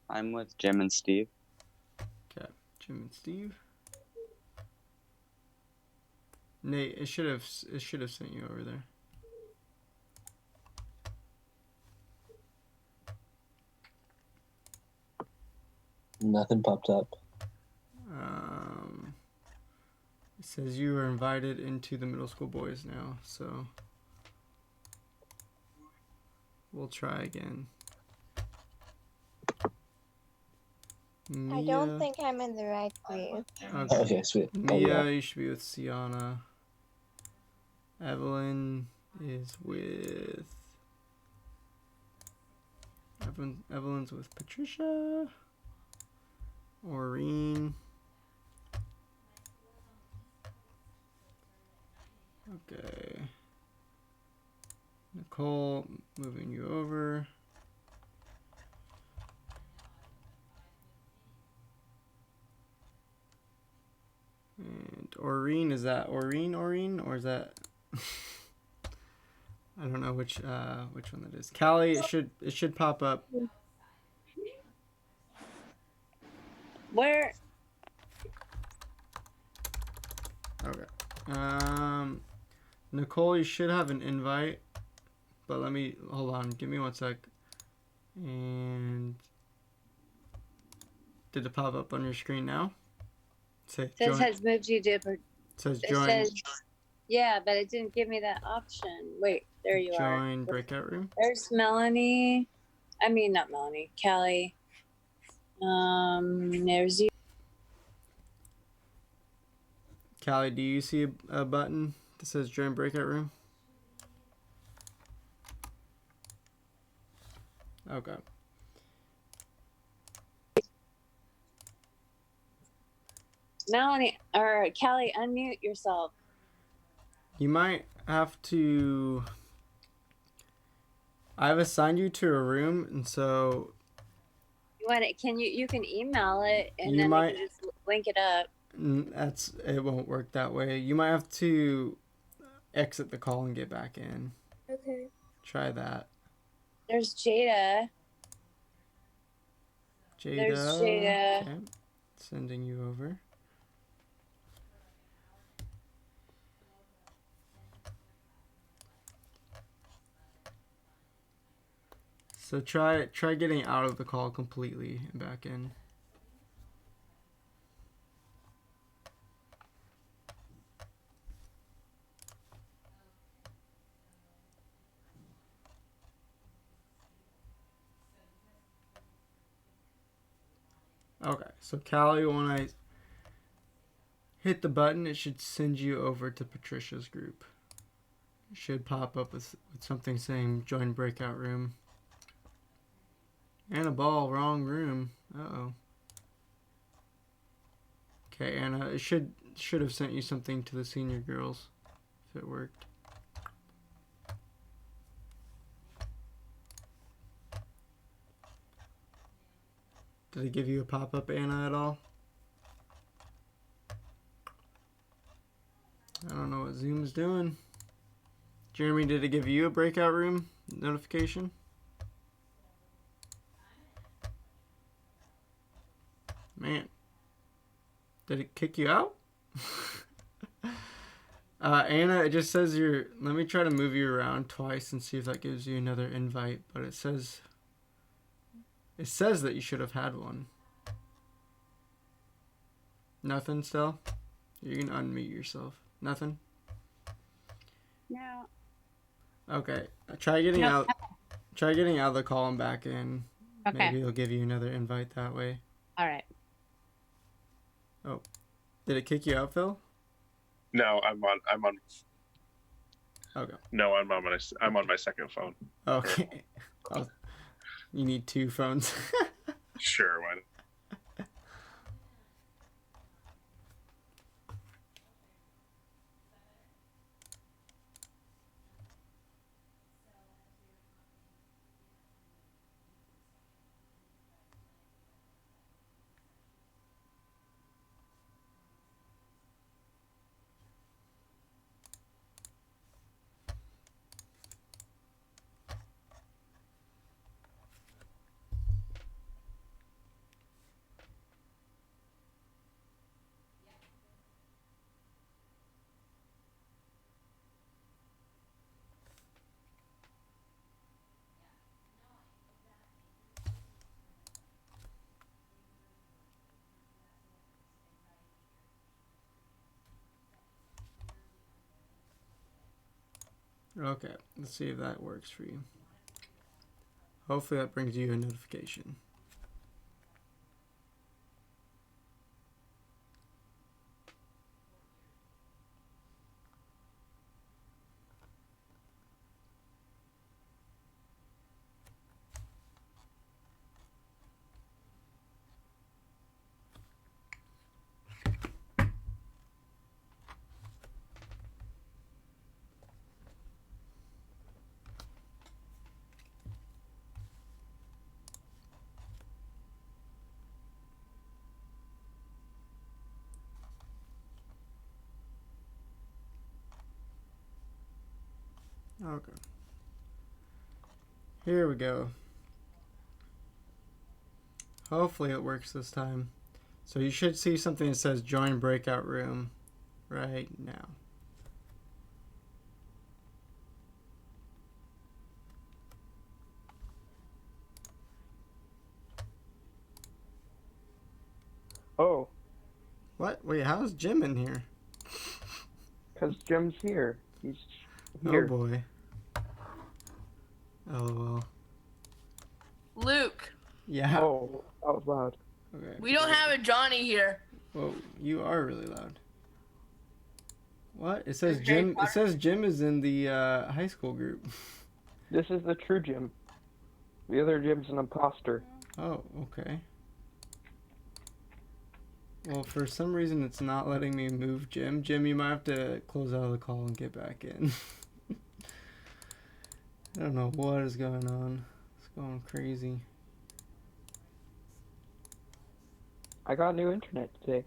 I'm with Jim and Steve. Okay, Jim and Steve. Nate, it should have sent you over there. Nothing popped up. It says you are invited into the middle school boys now, so we'll try again. I don't think I'm in the right group. Okay, sweet. Mia, you should be with Sienna. Evelyn is with... Evelyn's with Patricia. Maureen. Okay. Nicole, moving you over. And Aureen, is that Aureen, or is that... I don't know which one that is. Callie, it should pop up. Where? Okay. Nicole, you should have an invite, but hold on. Give me 1 sec. And did it pop up on your screen now? It has moved you to. It says join. Yeah, but it didn't give me that option. Wait, there you are. Join breakout room. There's Melanie. I mean, not Melanie. Callie. There's you. Callie, do you see a button that says join breakout room? Okay. Melanie or Callie, unmute yourself. You might have to... I've assigned you to a room, and so... You want it? You can email it, and then might... you can just link it up. It won't work that way. You might have to exit the call and get back in. Okay. Try that. There's Jada. There's Jada. Okay. Sending you over. So try getting out of the call completely and back in. Okay, so Callie, when I hit the button, it should send you over to Patricia's group. It should pop up with something saying join breakout room. Anna Ball, wrong room. Uh-oh. Okay, Anna, it should have sent you something to the senior girls, if it worked. Did it give you a pop-up, Anna, at all? I don't know what Zoom is doing. Jeremy, did it give you a breakout room notification? Man. Did it kick you out? Anna, it just says let me try to move you around twice and see if that gives you another invite, but it says that you should have had one. Nothing still? You can unmute yourself. Nothing? No. Okay. Try getting No. out. Try getting out of the call and back in. Okay. Maybe it'll give you another invite that way. All right. Oh. Did it kick you out, Phil? No, I'm on. Okay. No, I'm on my second phone. Okay. You need 2 phones. Sure, why not? Okay. Let's see if that works for you. Hopefully that brings you a notification. Okay. Here we go. Hopefully it works this time. So you should see something that says join breakout room right now. Oh, What? Wait, how's Jim in here? because Jim's here. He's Oh here. boy. LOL. Luke, Yeah. Oh, out loud. Okay. we don't have a Johnny here. Whoa, you are really loud. What? It says It's Jim. very It says Jim is in the high school group. This is the true Jim. The other Jim's an imposter. Oh, okay. Well, for some reason it's not letting me move Jim. Jim, you might have to close out of the call and get back in. I don't know what is going on. It's going crazy. I got new internet today.